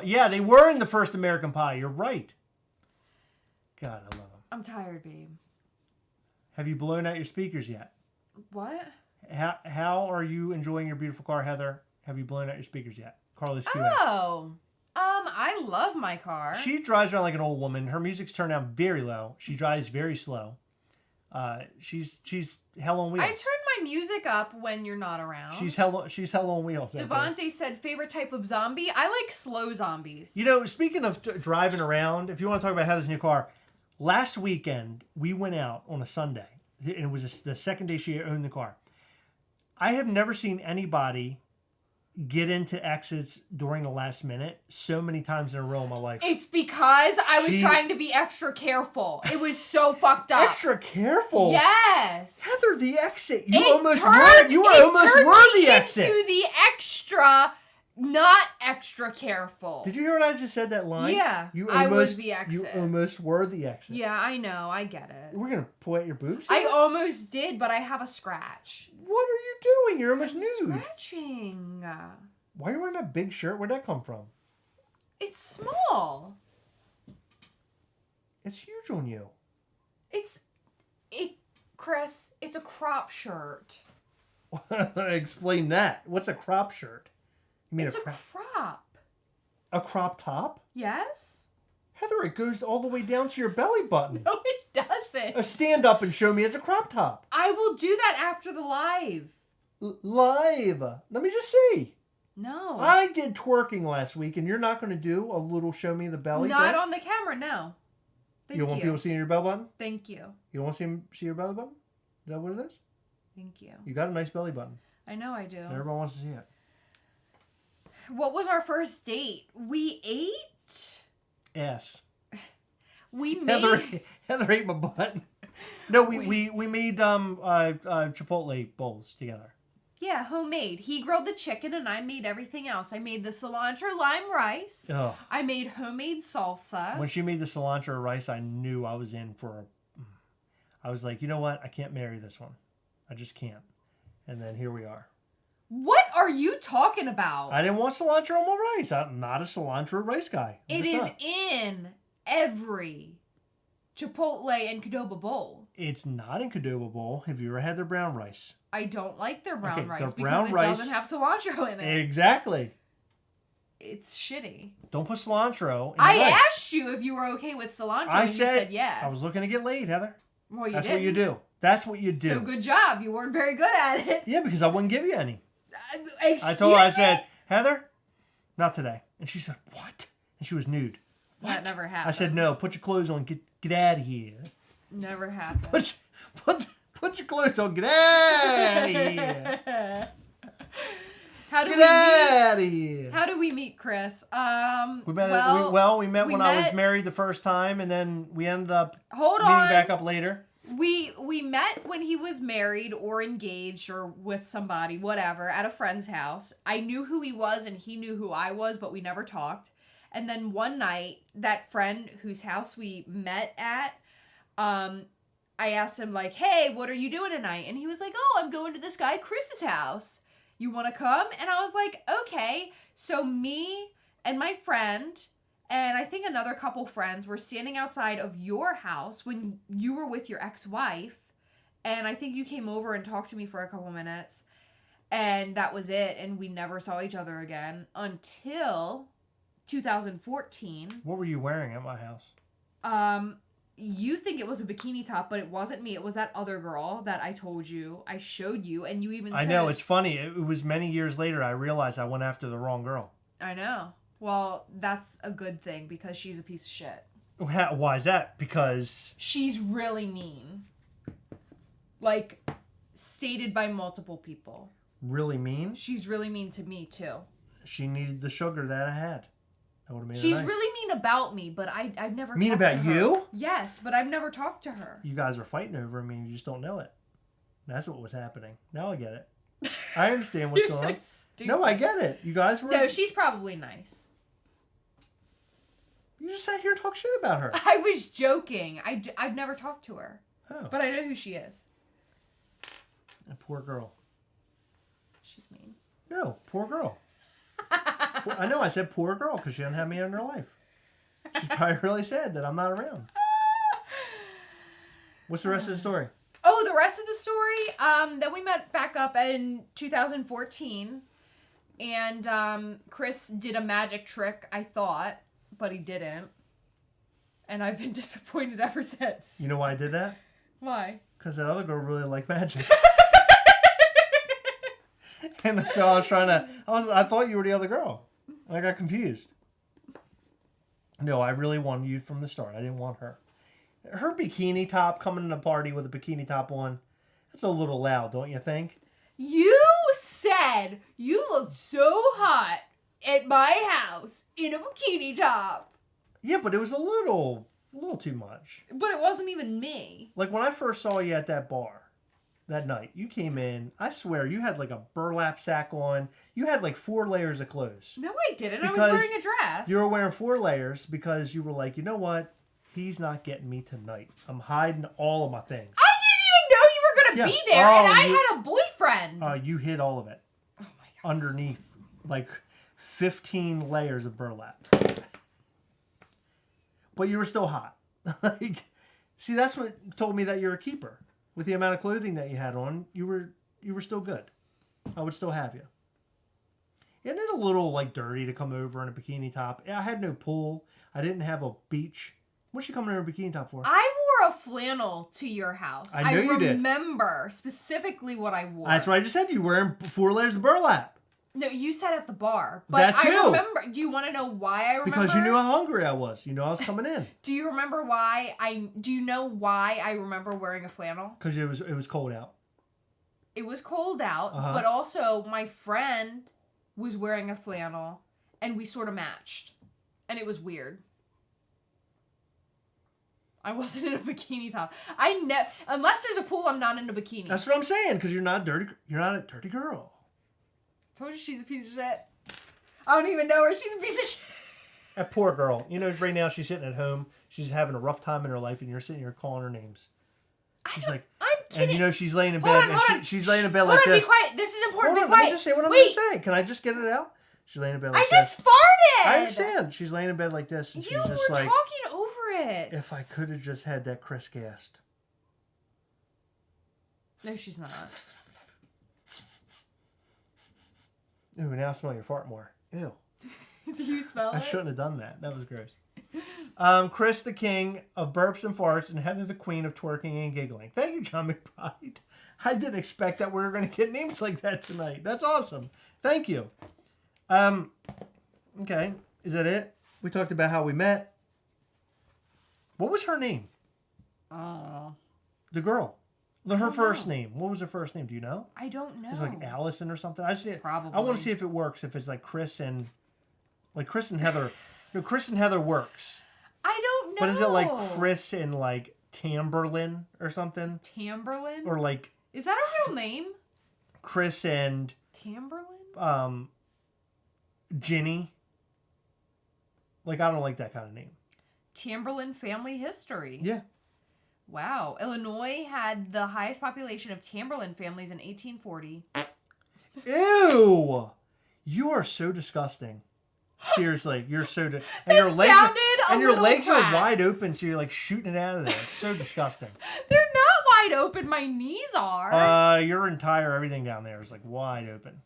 Yeah, they were in the first American Pie. You're right. God, I love them. I'm tired, babe. Have you blown out your speakers yet? What? How are you enjoying your beautiful car, Heather? Have you blown out your speakers yet? Carlos QS. Oh. I love my car. She drives around like an old woman. Her music's turned down very low. She drives very slow. She's hell on wheels. I turn my music up when you're not around. She's hell on wheels. Devontae said favorite type of zombie. I like slow zombies. You know, speaking of driving around, if you want to talk about Heather's new car, last weekend we went out on a Sunday. And it was the second day she owned the car. I have never seen anybody get into exits during the last minute so many times in a row in my life. It's because I was trying to be extra careful. It was so fucked up. Extra careful? Yes. Heather, the exit. You almost were the exit. Into the extra, not extra careful. Did you hear what I just said, that line? Yeah. I was the exit. You almost were the exit. Yeah, I know. I get it. We're going to pull out your boobs? I almost did, but I have a scratch. What are you doing? You're almost nude. Scratching. Why are you wearing that big shirt? Where'd that come from? It's small. It's huge on you. Chris, it's a crop shirt. Explain that. What's a crop shirt? You mean it's a crop. A crop top? Yes. Heather, it goes all the way down to your belly button. No, it doesn't. Stand up and show me it's a crop top. I will do that after the live. Live? Let me just see. No. I did twerking last week, and you're not going to do a little show me the belly Not thing? on the camera, no. Thank You don't want people seeing your belly button? Thank you. You don't want to see your belly button? Is that what it is? Thank you. You got a nice belly button. I know I do. Everyone wants to see it. What was our first date? We ate? Ass. We made... Heather ate my butt. No, we made Chipotle bowls together. Yeah, homemade. He grilled the chicken and I made everything else. I made the cilantro lime rice. Ugh. I made homemade salsa. When she made the cilantro rice, I knew I was in for I was like, you know what? I can't marry this one. I just can't. And then here we are. What are you talking about? I didn't want cilantro on my rice. I'm not a cilantro rice guy. It is in every Chipotle and Qdoba bowl. It's not in Qdoba bowl. Have you ever had their brown rice? I don't like their brown rice brown because rice, it doesn't have cilantro in it. Exactly. It's shitty. Don't put cilantro in I rice. asked you if you were okay with cilantro I and said, you said yes. I was looking to get laid, Heather. Well, That's what you do. That's what you do. So good job. You weren't very good at it. Yeah, because I wouldn't give you any. Excuse I told her, I me? said, Heather, not today. And she said, what? And she was nude. What? That never happened. I said, no, put your clothes on. Get out of here. Never happened. Put your clothes on. Get out of here. How do Get we out meet? of here. How do we meet, Chris? We met we when I was married the first time, and then we ended up Hold meeting on. back up later. We met when he was married or engaged or with somebody, whatever, at a friend's house. I knew who he was and he knew who I was, but we never talked. And then one night, that friend whose house we met at, I asked him like, "Hey, what are you doing tonight?" And he was like, "Oh, I'm going to this guy Chris's house. You want to come?" And I was like, "Okay." So me and my friend and I think another couple friends were standing outside of your house when you were with your ex-wife. And I think you came over and talked to me for a couple minutes. And that was it. And we never saw each other again until 2014. What were you wearing at my house? You think it was a bikini top, but it wasn't me. It was that other girl that I told you. I showed you, and you even said... I know, it's funny. It was many years later I realized I went after the wrong girl. I know. Well, that's a good thing because she's a piece of shit. Why is that? Because... She's really mean. Like, stated by multiple people. Really mean? She's really mean to me, too. She needed the sugar that I had. That would have made She's her nice. really mean about me, but I've never Mean talked about to her. you? Yes, but I've never talked to her. You guys are fighting over me and you just don't know it. That's what was happening. Now I get it. I understand what's You're going so on. stupid. No, I get it. You guys were... No, she's probably nice. You just sat here and talked shit about her. I was joking. I've never talked to her. Oh. But I know who she is. A poor girl. She's mean. No, poor girl. I know I said poor girl because she doesn't have me in her life. She's probably really sad that I'm not around. What's the rest of the story? Oh, the rest of the story? Then we met back up in 2014. And Chris did a magic trick, I thought. But he didn't. And I've been disappointed ever since. You know why I did that? Why? Because that other girl really liked magic. And so I was trying to... I thought you were the other girl. I got confused. No, I really wanted you from the start. I didn't want her. Her bikini top, coming in a party with a bikini top on, that's a little loud, don't you think? You said you looked so hot at my house in a bikini top. Yeah, but it was a little too much. But it wasn't even me. Like when I first saw you at that bar that night, you came in, I swear, you had like a burlap sack on. You had like 4 layers of clothes. No, I didn't. I was Because wearing a dress. You were wearing 4 layers because you were like, you know what? He's not getting me tonight. I'm hiding all of my things. I didn't even know you were going to be there, and I had a boyfriend. You hid all of it. Oh my God. Underneath, like 15 layers of burlap. But you were still hot. Like, see, that's what told me that you're a keeper. With the amount of clothing that you had on, you were still good. I would still have you. Isn't it a little like dirty to come over in a bikini top? I had no pool. I didn't have a beach. What's you coming over in a bikini top for? I wore a flannel to your house. I know you did. remember specifically what I wore. That's what I just said. You were wearing 4 layers of burlap. No, you said at the bar. But That too. I remember. Do you want to know why I remember? Because you knew how hungry I was. You know I was coming in. Do you remember why do you know why I remember wearing a flannel? Because it was cold out. It was cold out, but also my friend was wearing a flannel, and we sort of matched. And it was weird. I wasn't in a bikini top. Unless there's a pool, I'm not in a bikini. That's what I'm saying, because you're not dirty. You're not a dirty girl. Told you she's a piece of shit. I don't even know her. She's a piece of shit. That poor girl. You know, right now she's sitting at home. She's having a rough time in her life, and you're sitting here calling her names. She's like, I'm kidding. and you know she's laying in bed. She's laying in bed like this. Hold on, be quiet. This is important. Hold on, be quiet. let me just say what I'm going to say. Can I just get it out? She's laying in bed like this. I just farted. I understand. She's laying in bed like this, and You she's just were like, talking over it. if I could have just had that Chris gassed. No, she's not. Ooh, now I smell your fart more. Ew. Do you smell it? I shouldn't have done that. That was gross. Chris the king of burps and farts, and Heather the queen of twerking and giggling. Thank you, John McBride. I didn't expect that we were going to get names like that tonight. That's awesome. Thank you. Okay. Is that it? We talked about how we met. What was her name? Oh. The girl. Her first name. What was her first name? Do you know? I don't know. It's like Allison or something. I see it. Probably. I want to see if it works. If it's like Chris and Heather. No, Chris and Heather works. I don't know. But is it like Chris and like Tamberlin or something? Tamberlin? Or like Is that a real name? Chris and Tamberlin? Ginny. Like I don't like that kind of name. Tamberlin family history. Yeah. Wow. Illinois had the highest population of Tamberlin families in 1840. Ew! You are so disgusting. Seriously, you're so and your legs are wide open, so you're like shooting it out of there. It's so disgusting. They're not wide open. My knees are. Your entire everything down there is like wide open.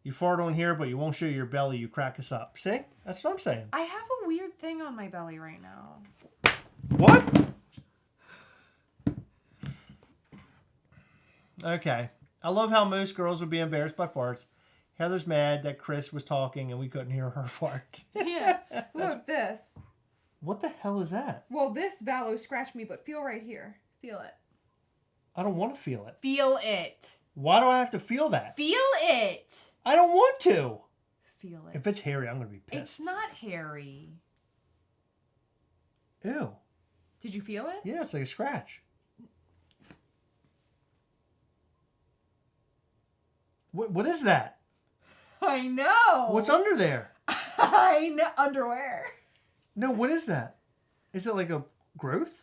You fart on here, but you won't show your belly. You crack us up. See? That's what I'm saying. I have a weird thing on my belly right now. What? Okay. I love how most girls would be embarrassed by farts. Heather's mad that Chris was talking and we couldn't hear her fart. Yeah. Look, this. What the hell is that? Well, this Valo scratched me, but feel right here. Feel it. I don't want to feel it. Feel it. Why do I have to feel that? Feel it. I don't want to. Feel it. If it's hairy, I'm going to be pissed. It's not hairy. Ew. Did you feel it? Yeah, it's like a scratch. What is that? I know. What's under there? I know. Underwear. No, what is that? Is it like a growth?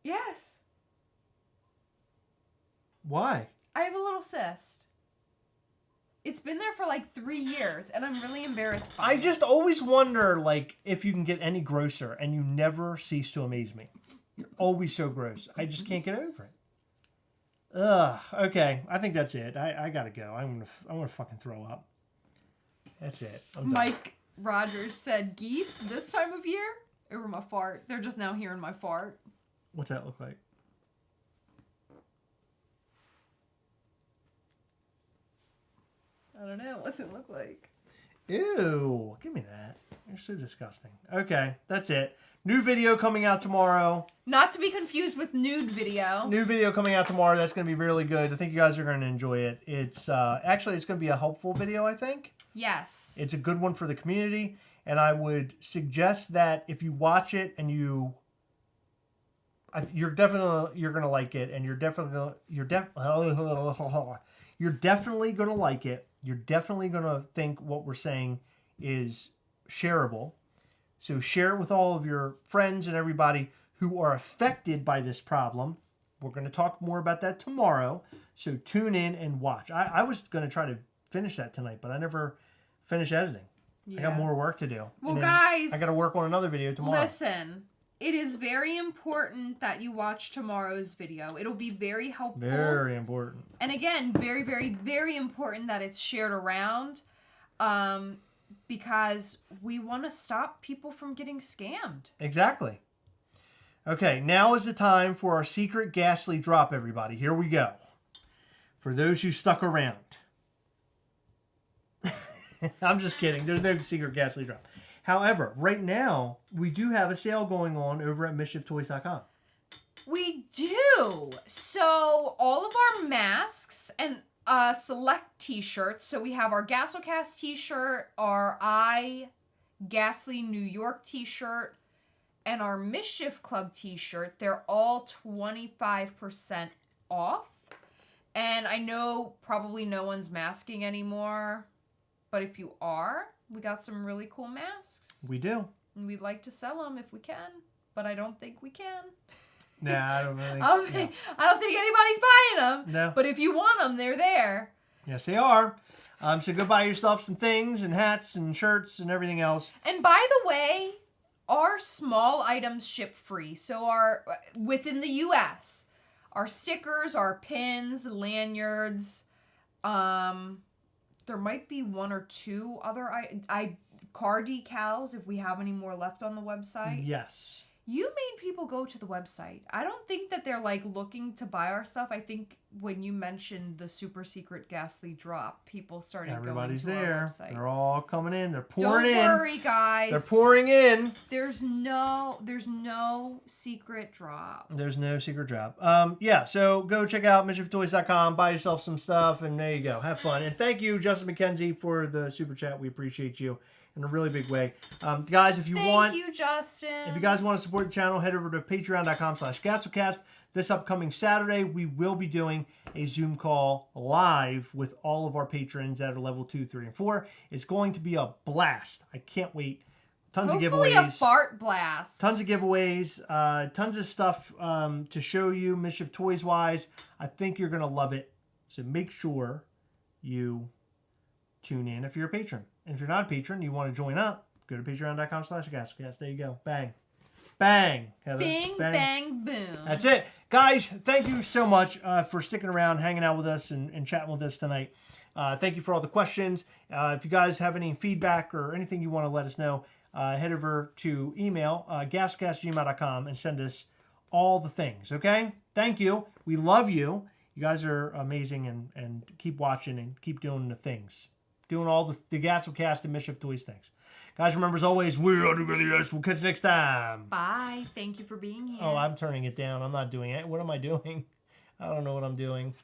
Yes. Why? I have a little cyst. It's been there for like 3 years, and I'm really embarrassed by it. I just always wonder, like, if you can get any grosser, and you never cease to amaze me. You're always so gross. I just can't get over it. Ugh. Okay, I think that's it. I gotta go. I'm gonna fucking throw up. That's it. I'm done. Mike Rogers said geese this time of year over my fart. They're just now hearing my fart. What's that look like? I don't know. What's it look like? Ew. Give me that. You're so disgusting. Okay, that's it. New video coming out tomorrow. Not to be confused with nude video. New video coming out tomorrow. That's going to be really good. I think you guys are going to enjoy it. It's actually, it's going to be a helpful video, I think. Yes. It's a good one for the community. And I would suggest that if you watch it and you're going to like it. And you're definitely going to like it. You're definitely going to think what we're saying is shareable. So share it with all of your friends and everybody who are affected by this problem. We're going to talk more about that tomorrow. So tune in and watch. I was going to try to finish that tonight, but I never finished editing. Yeah. I got more work to do. Well, guys, I got to work on another video tomorrow. Listen, it is very important that you watch tomorrow's video. It'll be very helpful. Very important. And again, very, very, very important that it's shared around. Because we want to stop people from getting scammed. Exactly. Okay, now is the time for our secret ghastly drop, everybody. Here we go. For those who stuck around. I'm just kidding. There's no secret ghastly drop. However, right now, we do have a sale going on over at MischiefToys.com. We do. So all of our masks and select t-shirts. So we have our Gastlecast t-shirt, our Ghastly New York t-shirt, and our Mischief Club t-shirt. They're all 25% off. And I know probably no one's masking anymore, but if you are, we got some really cool masks. We do. And we'd like to sell them if we can, but I don't think we can. Nah, I don't really. I don't think anybody's buying them. No. But if you want them, they're there. Yes, they are. So go buy yourself some things and hats and shirts and everything else. And by the way, our small items ship free. So our within the U.S., our stickers, our pins, lanyards. There might be one or two other car decals if we have any more left on the website. Yes. You made people go to the website. I don't think that they're like looking to buy our stuff. I think when you mentioned the super secret ghastly drop, people started Everybody's going to there. our website. They're all coming in. They're pouring in. Don't worry, guys. They're pouring in. There's no secret drop. There's no secret drop. Yeah, so go check out MischiefToys.com, buy yourself some stuff, and there you go. Have fun. And thank you, Justin McKenzie, for the super chat. We appreciate you in a really big way. Guys, if you Thank you, Justin. If you guys want to support the channel, head over to patreon.com/Gastlecast. This upcoming Saturday, we will be doing a Zoom call live with all of our patrons that are level 2, 3, and 4. It's going to be a blast. I can't wait. Tons of Hopefully giveaways. a fart blast. Tons of giveaways. Tons of stuff to show you, Mischief Toys wise. I think you're going to love it. So make sure you tune in if you're a patron. And if you're not a patron, you want to join up, go to patreon.com/Gastlecast. There you go. Bang. Bang, Heather. Bing, bang, boom. That's it. Guys, thank you so much for sticking around, hanging out with us, and chatting with us tonight. Thank you for all the questions. If you guys have any feedback or anything you want to let us know, head over to email, gastlecast@gmail.com, and send us all the things, okay? Thank you. We love you. You guys are amazing, and keep watching and keep doing the things. Doing all the Gastlecast and Mischief Toys things. Guys, remember, as always, we are together. Yes, we'll catch you next time. Bye. Thank you for being here. Oh, I'm turning it down. I'm not doing it. What am I doing? I don't know what I'm doing.